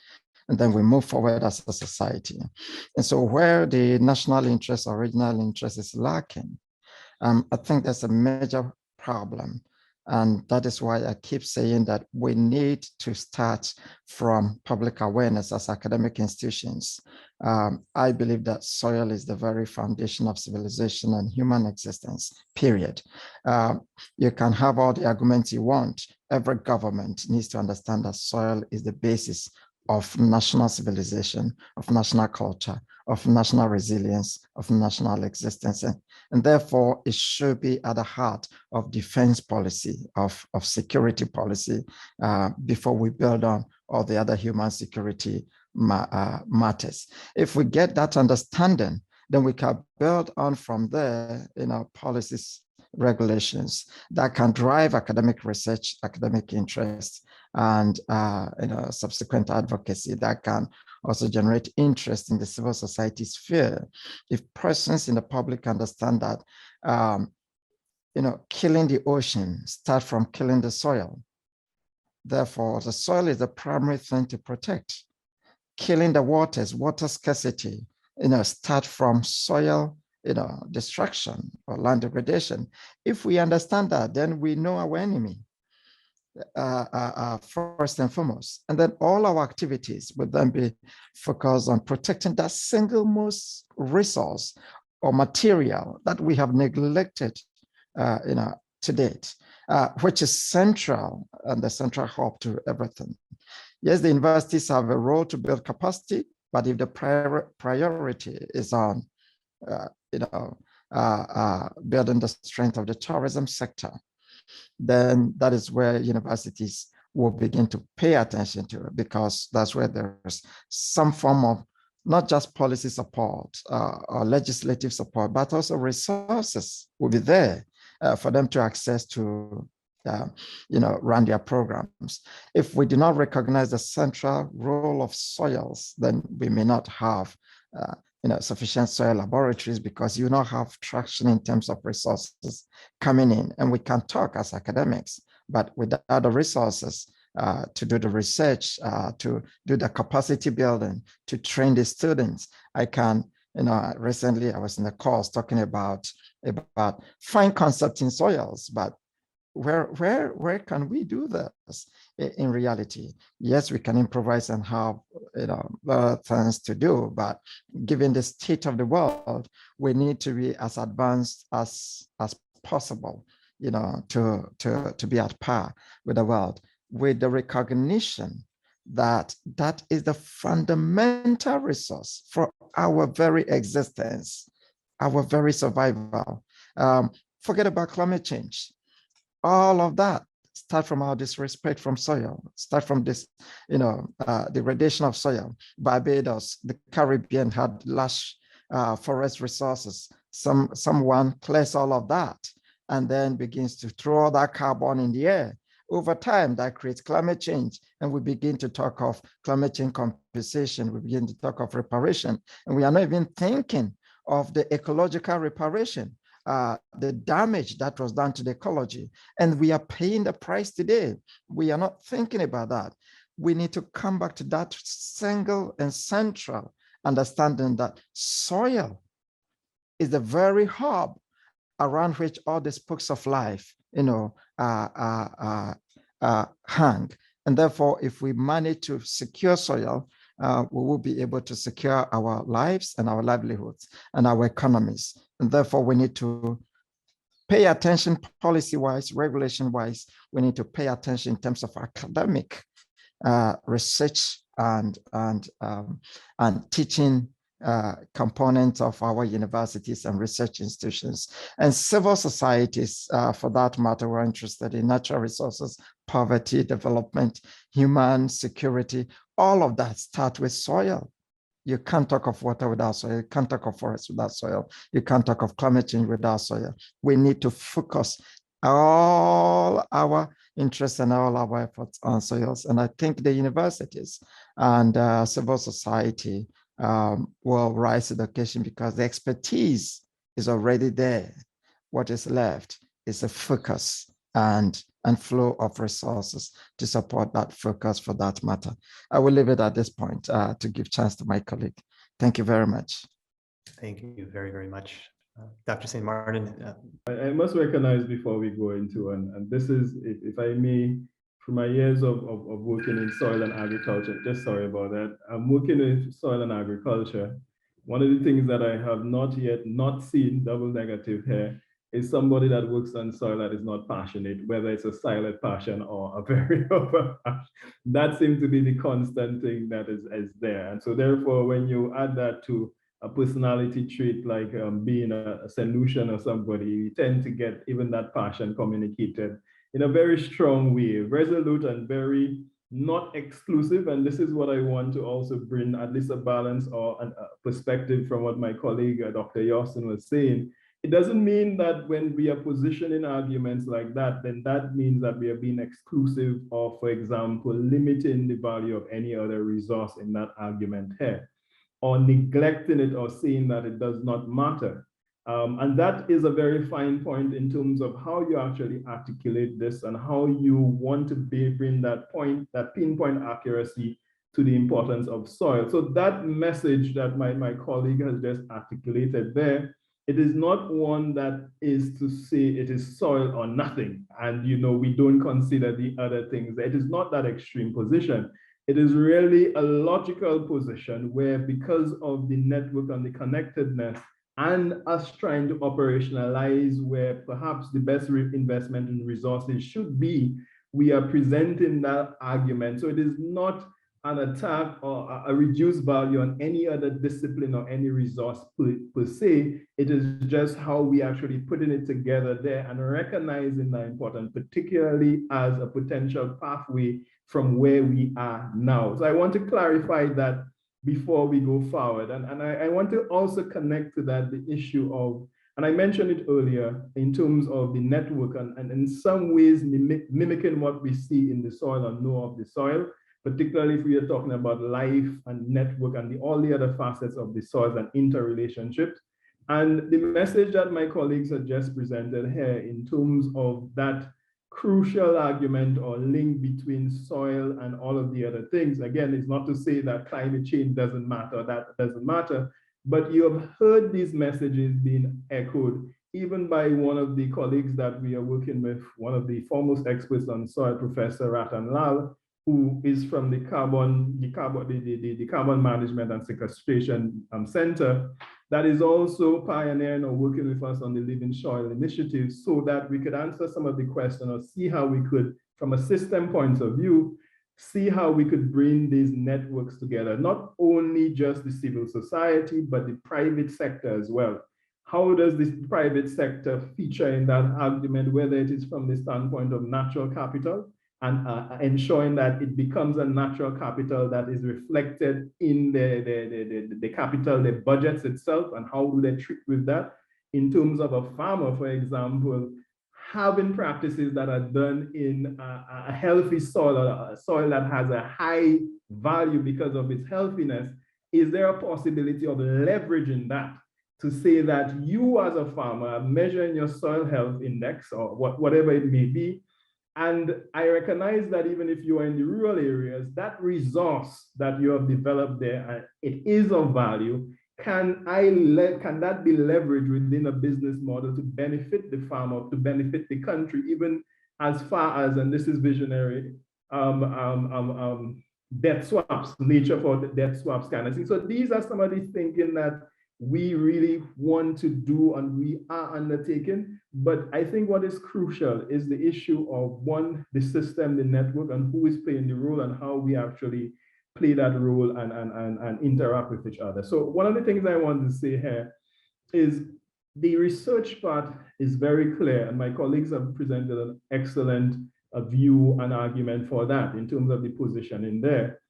And then we move forward as a society. And so where the national interest or regional interest is lacking, I think that's a major problem. And that is why I keep saying that we need to start from public awareness as academic institutions. I believe that soil is the very foundation of civilization and human existence, period. You can have all the arguments you want. Every government needs to understand that soil is the basis of national civilization, of national culture, of national resilience, of national existence. And therefore, it should be at the heart of defense policy, of security policy, before we build on all the other human security matters. If we get that understanding, then we can build on from there, policies, regulations that can drive academic research, academic interest, and subsequent advocacy that can also generate interest in the civil society sphere. If persons in the public understand that, killing the ocean starts from killing the soil. Therefore, the soil is the primary thing to protect. Killing the waters, water scarcity, start from soil, destruction or land degradation. If we understand that, then we know our enemy first and foremost. And then all our activities would then be focused on protecting that single most resource or material that we have neglected, to date, which is central and the central hub to everything. Yes, the universities have a role to build capacity, but if the priority is on, building the strength of the tourism sector, then that is where universities will begin to pay attention to it, because that's where there's some form of not just policy support or legislative support, but also resources will be there for them to access to run their programs. If we do not recognize the central role of soils, then we may not have sufficient soil laboratories, because you not have traction in terms of resources coming in. And we can talk as academics, but without the resources to do the research, to do the capacity building, to train the students, I can, recently I was in a course talking about fine concepts in soils, but where can we do this in reality? Yes, we can improvise and have things to do, but given the state of the world, we need to be as advanced as possible, to be at par with the world, with the recognition that that is the fundamental resource for our very existence, our very survival. Forget about climate change. All of that start from our disrespect from soil, start from this, degradation of soil. Barbados, the Caribbean had lush forest resources. Someone clears all of that and then begins to throw that carbon in the air. Over time, that creates climate change, and we begin to talk of climate change compensation. We begin to talk of reparation, and we are not even thinking of the ecological reparation. The damage that was done to the ecology, and we are paying the price today. We are not thinking about that. We need to come back to that single and central understanding that soil is the very hub around which all the spokes of life, hang. And therefore, if we manage to secure soil, we will be able to secure our lives and our livelihoods and our economies. And therefore, we need to pay attention policy-wise, regulation-wise. We need to pay attention in terms of academic research and teaching components of our universities and research institutions. And civil societies, for that matter, we're interested in natural resources, poverty, development, human security. All of that start with soil. You can't talk of water without soil. You can't talk of forests without soil. You can't talk of climate change without soil. We need to focus all our interests and all our efforts on soils. And I think the universities and civil society will rise to the occasion, because the expertise is already there. What is left is a focus and flow of resources to support that focus for that matter. I will leave it at this point to give chance to my colleague. Thank you very much. Thank you very, very much. Dr. St. Martin. I must recognize before we go into, and this is, if I may, from my years of working in soil and agriculture, just sorry about that, I'm working in soil and agriculture. One of the things that I have not yet seen, double negative here, is somebody that works on soil that is not passionate, whether it's a silent passion or a very open passion. That seems to be the constant thing that is there. And so therefore, when you add that to a personality trait like being a solution or somebody, you tend to get even that passion communicated in a very strong way, resolute and very not exclusive. And this is what I want to also bring, at least a balance or a perspective from what my colleague, Dr. Yostin, was saying, it doesn't mean that when we are positioning arguments like that, then that means that we are being exclusive or, for example, limiting the value of any other resource in that argument here, or neglecting it or saying that it does not matter. And that is a very fine point in terms of how you actually articulate this and how you want to bring that point, that pinpoint accuracy to the importance of soil. So that message that my colleague has just articulated there, it is not one that is to say it is soil or nothing, and we don't consider the other things. It is not that extreme position. It is really a logical position where, because of the network and the connectedness and us trying to operationalize where perhaps the best investment in resources should be, we are presenting that argument. So it is not an attack or a reduced value on any other discipline or any resource per se. It is just how we actually putting it together there and recognizing the importance, particularly as a potential pathway from where we are now. So I want to clarify that before we go forward. And I want to also connect to that the issue of, and I mentioned it earlier, in terms of the network and in some ways mimicking what we see in the soil and know of the soil, particularly if we are talking about life and network and all the other facets of the soils and interrelationships. And the message that my colleagues have just presented here in terms of that crucial argument or link between soil and all of the other things, again, is not to say that climate change doesn't matter, that doesn't matter, but you have heard these messages being echoed even by one of the colleagues that we are working with, one of the foremost experts on soil, Professor Ratan Lal, who is from the Carbon Management and Sequestration Center, that is also pioneering or working with us on the Living Soil Initiative, so that we could answer some of the questions or see how we could, from a system point of view, see how we could bring these networks together, not only just the civil society, but the private sector as well. How does this private sector feature in that argument, whether it is from the standpoint of natural capital, and ensuring that it becomes a natural capital that is reflected in the capital, the budgets itself, and how do they treat with that? In terms of a farmer, for example, having practices that are done in a healthy soil, or a soil that has a high value because of its healthiness, is there a possibility of leveraging that to say that you as a farmer are measuring your soil health index or whatever it may be? And I recognize that even if you are in the rural areas, that resource that you have developed there, it is of value. Can that be leveraged within a business model to benefit the farmer, to benefit the country, even as far as, and this is visionary, debt swaps, nature for the debt swaps kind of thing. So these are some of the thinking that we really want to do and we are undertaking. But I think what is crucial is the issue of, one, the system, the network, and who is playing the role and how we actually play that role and interact with each other. So one of the things I want to say here is the research part is very clear, and my colleagues have presented an excellent view and argument for that in terms of the position in there.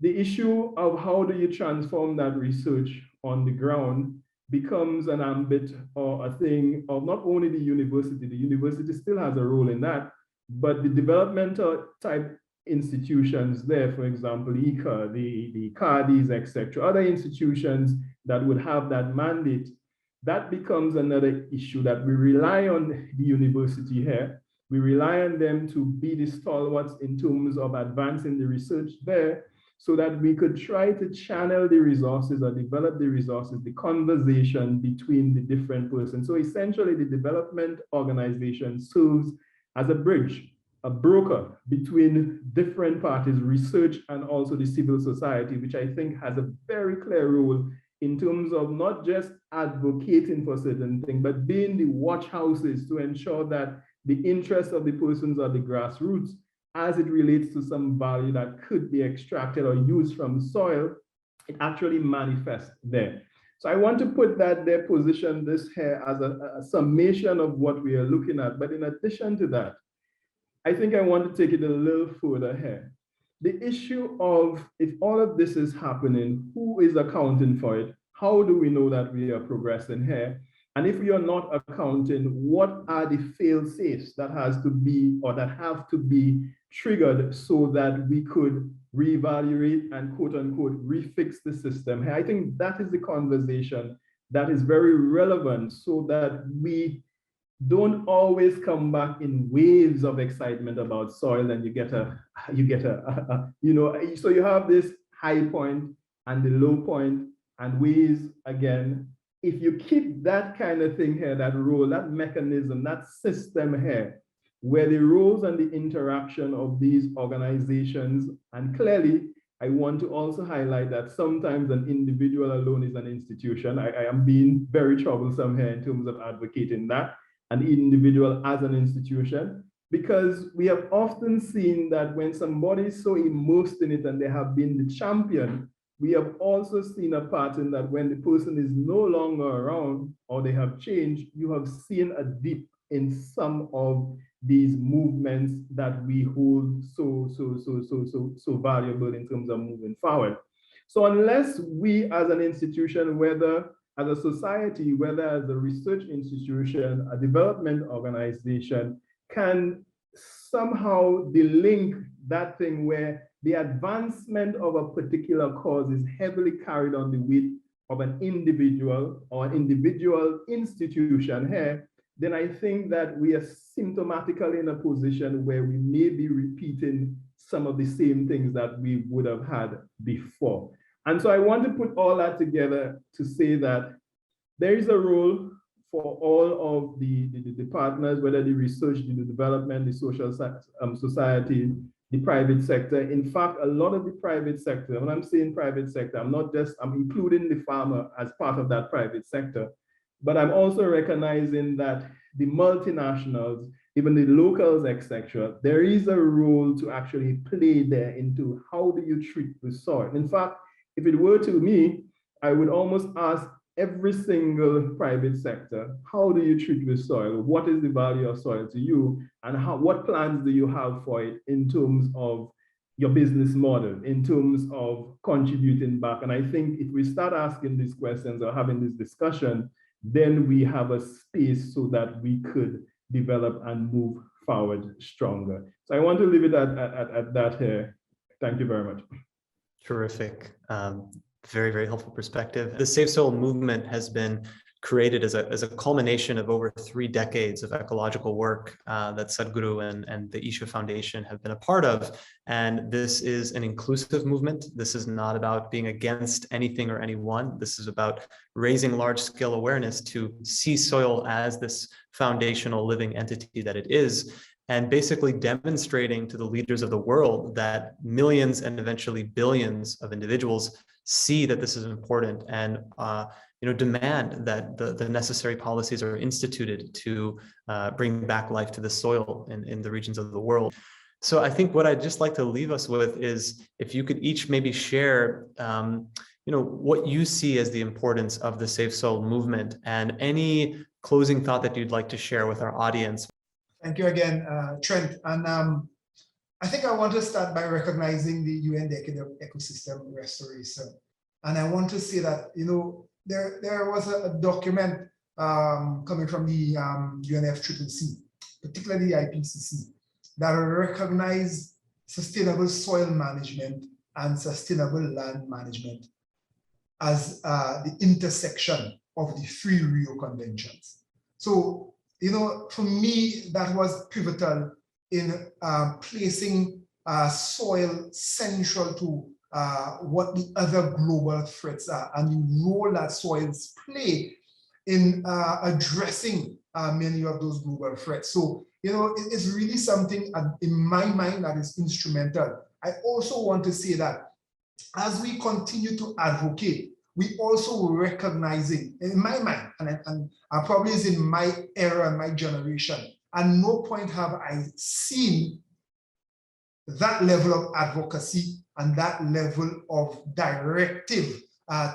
The issue of how do you transform that research on the ground becomes an ambit or a thing of not only the university still has a role in that, but the developmental type institutions there, for example, ICA, the CARDIs, etc., other institutions that would have that mandate, that becomes another issue that we rely on the university here. We rely on them to be the stalwarts in terms of advancing the research there, so that we could try to channel the resources or develop the resources, the conversation between the different persons. So essentially the development organization serves as a bridge, a broker between different parties, research and also the civil society, which I think has a very clear role in terms of not just advocating for certain things, but being the watch houses to ensure that the interests of the persons at the grassroots, as it relates to some value that could be extracted or used from soil, it actually manifests there. So I want to put that there, position this here as a summation of what we are looking at. But in addition to that, I think I want to take it a little further here. The issue of, if all of this is happening, who is accounting for it? How do we know that we are progressing here? And if we are not accounting, what are the fail-safes that has to be or that have to be triggered so that we could reevaluate and quote unquote refix the system? I think that is the conversation that is very relevant so that we don't always come back in waves of excitement about soil and you get a you know, so you have this high point and the low point and waves again. If you keep that kind of thing here, that role, that mechanism, that system here, where the roles and the interaction of these organizations, and clearly, I want to also highlight that sometimes an individual alone is an institution. I am being very troublesome here in terms of advocating that, an individual as an institution, because we have often seen that when somebody is so immersed in it and they have been the champion, we have also seen a pattern that when the person is no longer around or they have changed, you have seen a dip in some of these movements that we hold so valuable in terms of moving forward. So unless we as an institution, whether as a society, whether as a research institution, a development organization, can somehow delink that thing where the advancement of a particular cause is heavily carried on the weight of an individual or an individual institution here, then I think that we are symptomatically in a position where we may be repeating some of the same things that we would have had before. And so I want to put all that together to say that there is a role for all of the partners, whether the research, the development, the social society, the private sector. In fact, a lot of the private sector, when I'm saying private sector, I'm including the farmer as part of that private sector, but I'm also recognizing that the multinationals, even the locals, etc., there is a role to actually play there into how do you treat the soil. In fact, if it were to me, I would almost ask every single private sector, how do you treat the soil? What is the value of soil to you? And what plans do you have for it in terms of your business model, in terms of contributing back? And I think if we start asking these questions or having this discussion, then we have a space so that we could develop and move forward stronger. So I want to leave it at that here. Thank you very much. Terrific. Very, very helpful perspective. The Safe Soil movement has been created as a culmination of over 3 decades of ecological work that Sadhguru and the Isha Foundation have been a part of. And this is an inclusive movement. This is not about being against anything or anyone. This is about raising large-scale awareness to see soil as this foundational living entity that it is, and basically demonstrating to the leaders of the world that millions and eventually billions of individuals see that this is important and demand that the necessary policies are instituted to bring back life to the soil in the regions of the world. So I think what I'd just like to leave us with is if you could each maybe share what you see as the importance of the Safe Soil movement and any closing thought that you'd like to share with our audience. Thank you again, Trent. And I think I want to start by recognizing the UN Decade of Ecosystem Restoration. And I want to say that, there was a document coming from the UNFCCC, particularly the IPCC, that recognized sustainable soil management and sustainable land management as the intersection of the 3 Rio Conventions. So, for me, that was pivotal in placing soil central to what the other global threats are and the role that soils play in addressing many of those global threats. So, it is really something in my mind that is instrumental. I also want to say that as we continue to advocate, we also recognizing, in my mind, and probably is in my era and my generation, at no point have I seen that level of advocacy and that level of directive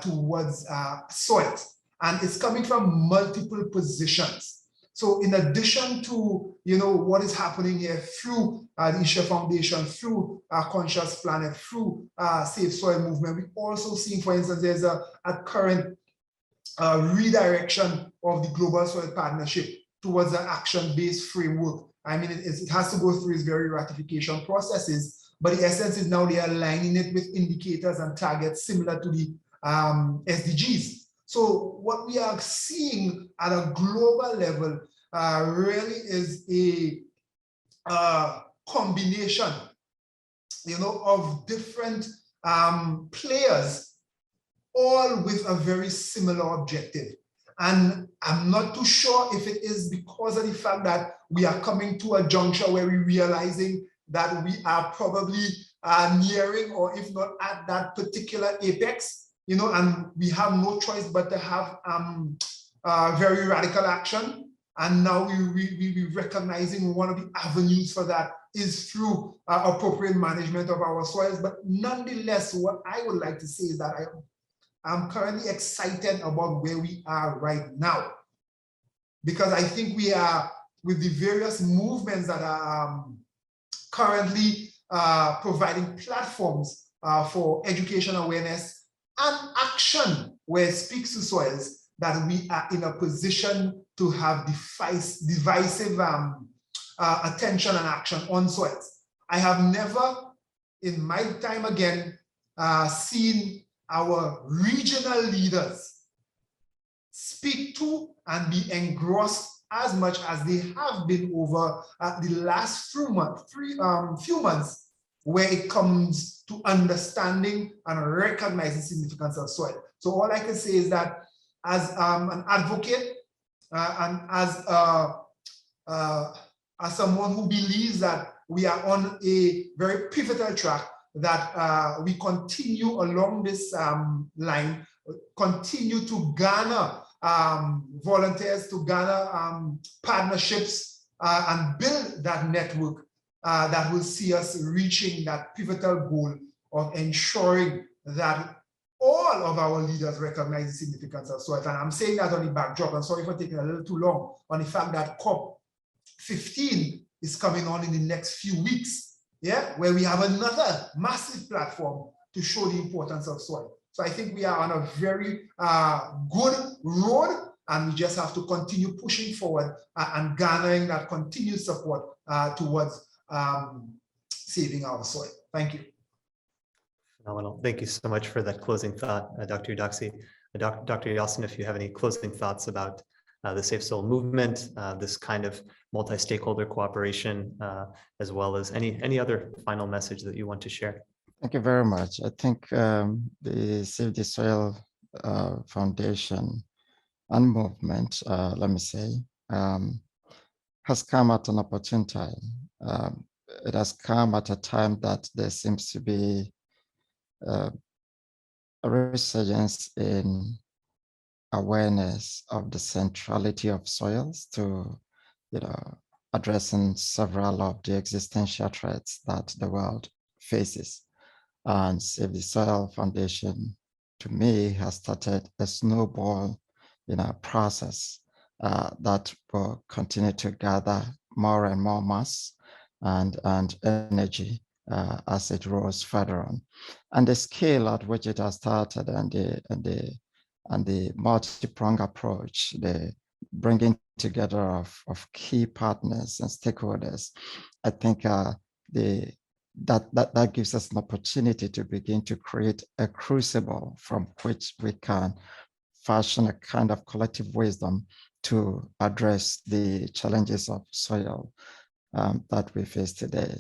towards soils. And it's coming from multiple positions. So in addition to, what is happening here through the Isha Foundation, through Conscious Planet, through Safe Soil Movement, we also see, for instance, there's a current redirection of the Global Soil Partnership towards an action-based framework. I mean, it has to go through its very ratification processes, but the essence is now they are aligning it with indicators and targets similar to the SDGs. So what we are seeing at a global level really is a combination, you know, of different players, all with a very similar objective. And I'm not too sure if it is because of the fact that we are coming to a juncture where we're realizing that we are probably nearing, or if not at that particular apex, you know, and we have no choice but to have very radical action. And now we're recognizing one of the avenues for that is through appropriate management of our soils. But nonetheless, what I would like to say is that I'm currently excited about where we are right now, because I think we are, with the various movements that are currently providing platforms for education awareness and action where it speaks to soils, that we are in a position to have divisive attention and action on soils. I have never in my time again seen our regional leaders speak to and be engrossed as much as they have been over the last few months, where it comes to understanding and recognizing the significance of soil. So all I can say is that as an advocate and as someone who believes that we are on a very pivotal track, that we continue along this line, continue to garner volunteers, to garner partnerships, and build that network that will see us reaching that pivotal goal of ensuring that all of our leaders recognize the significance of soil. And I'm saying that on the backdrop, I'm sorry for taking a little too long, on the fact that COP15 is coming on in the next few weeks, yeah, where we have another massive platform to show the importance of soil. So I think we are on a very good road, and we just have to continue pushing forward and garnering that continued support towards saving our soil. Thank you. Phenomenal. Thank you so much for that closing thought, Dr. Eudoxie. Dr. Yasin, if you have any closing thoughts about the Safe Soil movement, this kind of multi-stakeholder cooperation, as well as any other final message that you want to share. Thank you very much. I think the Save the Soil Foundation and movement, let me say, has come at an opportune time. It has come at a time that there seems to be a resurgence in awareness of the centrality of soils to, addressing several of the existential threats that the world faces. And Save the Soil Foundation, to me, has started a snowball process that will continue to gather more and more mass and energy as it rolls further on. And the scale at which it has started and the multi-pronged approach, the bringing together of key partners and stakeholders, I think that gives us an opportunity to begin to create a crucible from which we can fashion a kind of collective wisdom to address the challenges of soil that we face today.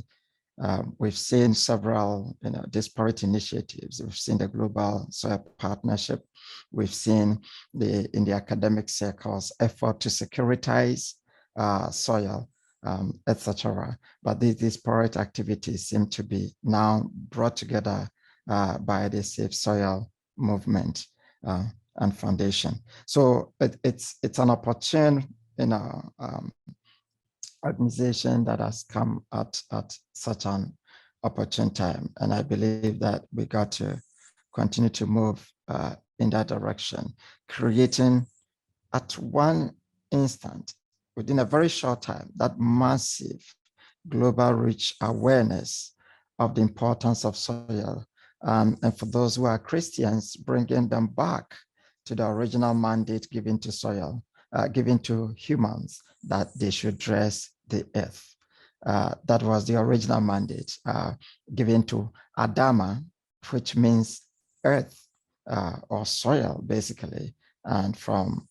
We've seen several disparate initiatives. We've seen the Global Soil Partnership. We've seen in the academic circles effort to securitize soil, etc. But these disparate activities seem to be now brought together by the Safe Soil movement and foundation. So it's an opportune organization that has come at such an opportune time. And I believe that we got to continue to move in that direction, creating at one instant, within a very short time, that massive global reach awareness of the importance of soil. And for those who are Christians, bringing them back to the original mandate given to soil, given to humans, that they should dress the earth. That was the original mandate given to Adama, which means earth or soil, basically. And from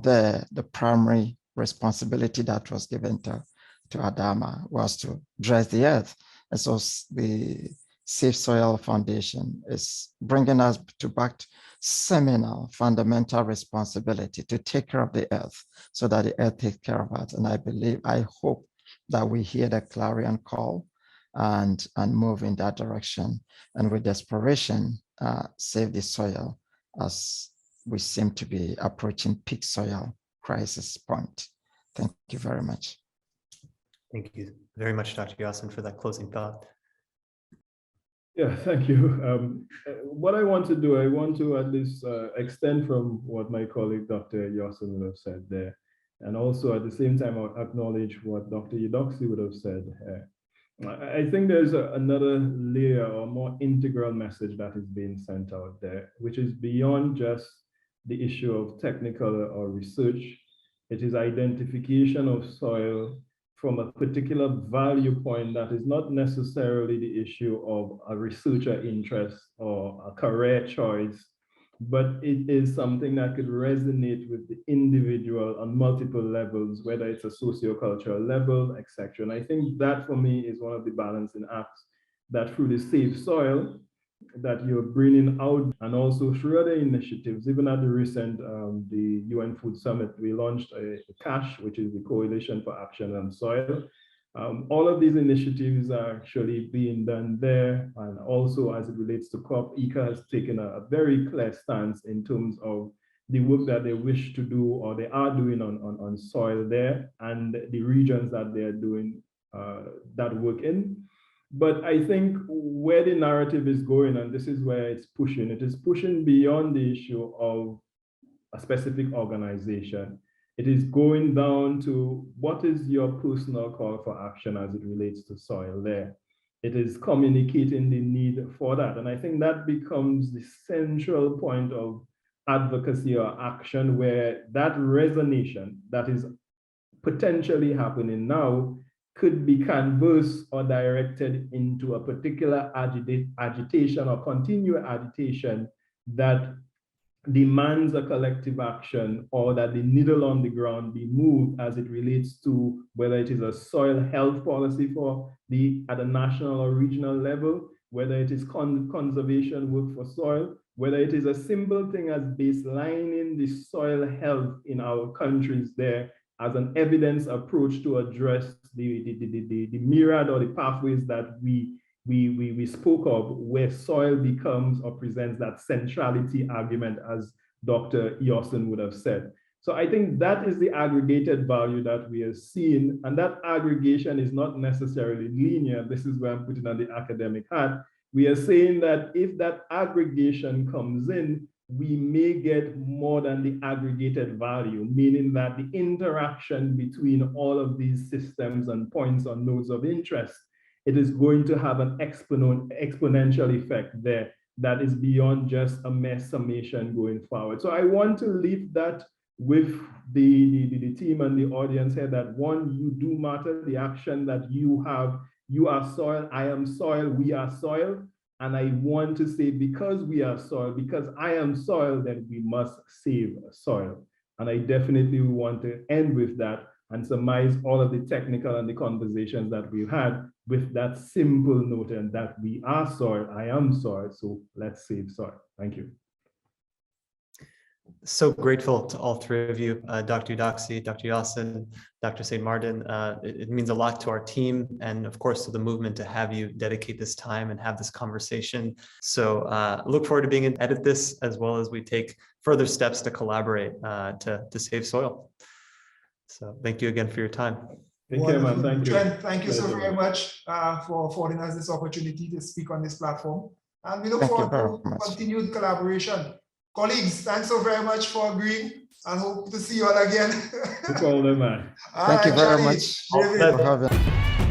there, the primary responsibility that was given to Adama was to dress the earth. And so the Safe Soil Foundation is bringing us to back to seminal fundamental responsibility to take care of the earth so that the earth takes care of us. And I hope that we hear the clarion call and move in that direction. And with desperation, save the soil as we seem to be approaching peak soil crisis point. Thank you very much. Thank you very much, Dr. Yasin, for that closing thought. Yeah, thank you. What I want to do, I want to at least extend from what my colleague Dr. Yasin would have said there. And also at the same time, I'll acknowledge what Dr. Eudoxie would have said. I think there's another layer or more integral message that is being sent out there, which is beyond just the issue of technical or research. It is identification of soil from a particular value point that is not necessarily the issue of a researcher interest or a career choice, but it is something that could resonate with the individual on multiple levels, whether it's a sociocultural level, etc. And I think that for me is one of the balancing acts that through the Safe Soil that you're bringing out, and also through other initiatives. Even at the recent the UN Food Summit, we launched a CASH, which is the Coalition for Action on Soil. All of these initiatives are actually being done there, and also as it relates to COP, ICA has taken a very clear stance in terms of the work that they wish to do or they are doing on soil there and the regions that they are doing that work in. But I think where the narrative is going, and this is where it's pushing, it is pushing beyond the issue of a specific organization. It is going down to what is your personal call for action as it relates to soil there. It is communicating the need for that. And I think that becomes the central point of advocacy or action, where that resonation that is potentially happening now could be canvassed or directed into a particular agitation or continued agitation that demands a collective action, or that the needle on the ground be moved as it relates to whether it is a soil health policy at a national or regional level, whether it is conservation work for soil, whether it is a simple thing as baselining the soil health in our countries there as an evidence approach to address the myriad or the pathways that we spoke of, where soil becomes or presents that centrality argument, as Dr. Yasin would have said. So I think that is the aggregated value that we are seeing, and that aggregation is not necessarily linear. This is where I'm putting on the academic hat. We are saying that if that aggregation comes in, we may get more than the aggregated value, meaning that the interaction between all of these systems and points or nodes of interest, it is going to have an exponential effect there that is beyond just a mere summation going forward. So I want to leave that with the team and the audience here, that one, you do matter, the action that you have, you are soil, I am soil, we are soil. And I want to say, because we are soil, because I am soil, then we must save soil. And I definitely want to end with that and surmise all of the technical and the conversations that we've had with that simple note, and that we are soil, I am soil, so let's save soil. Thank you. So grateful to all three of you, Dr. Eudoxie, Dr. Yasin, Dr. St. Martin. It means a lot to our team and of course to the movement to have you dedicate this time and have this conversation. So look forward to being able to edit this, as well as we take further steps to collaborate to save soil. So thank you again for your time. Take care, man. Thank you. Trent, thank you so very much for affording us this opportunity to speak on this platform. And we look forward to continued collaboration. Colleagues, thanks so very much for agreeing, and hope to see you all again. No problem, man. Thank you very much for having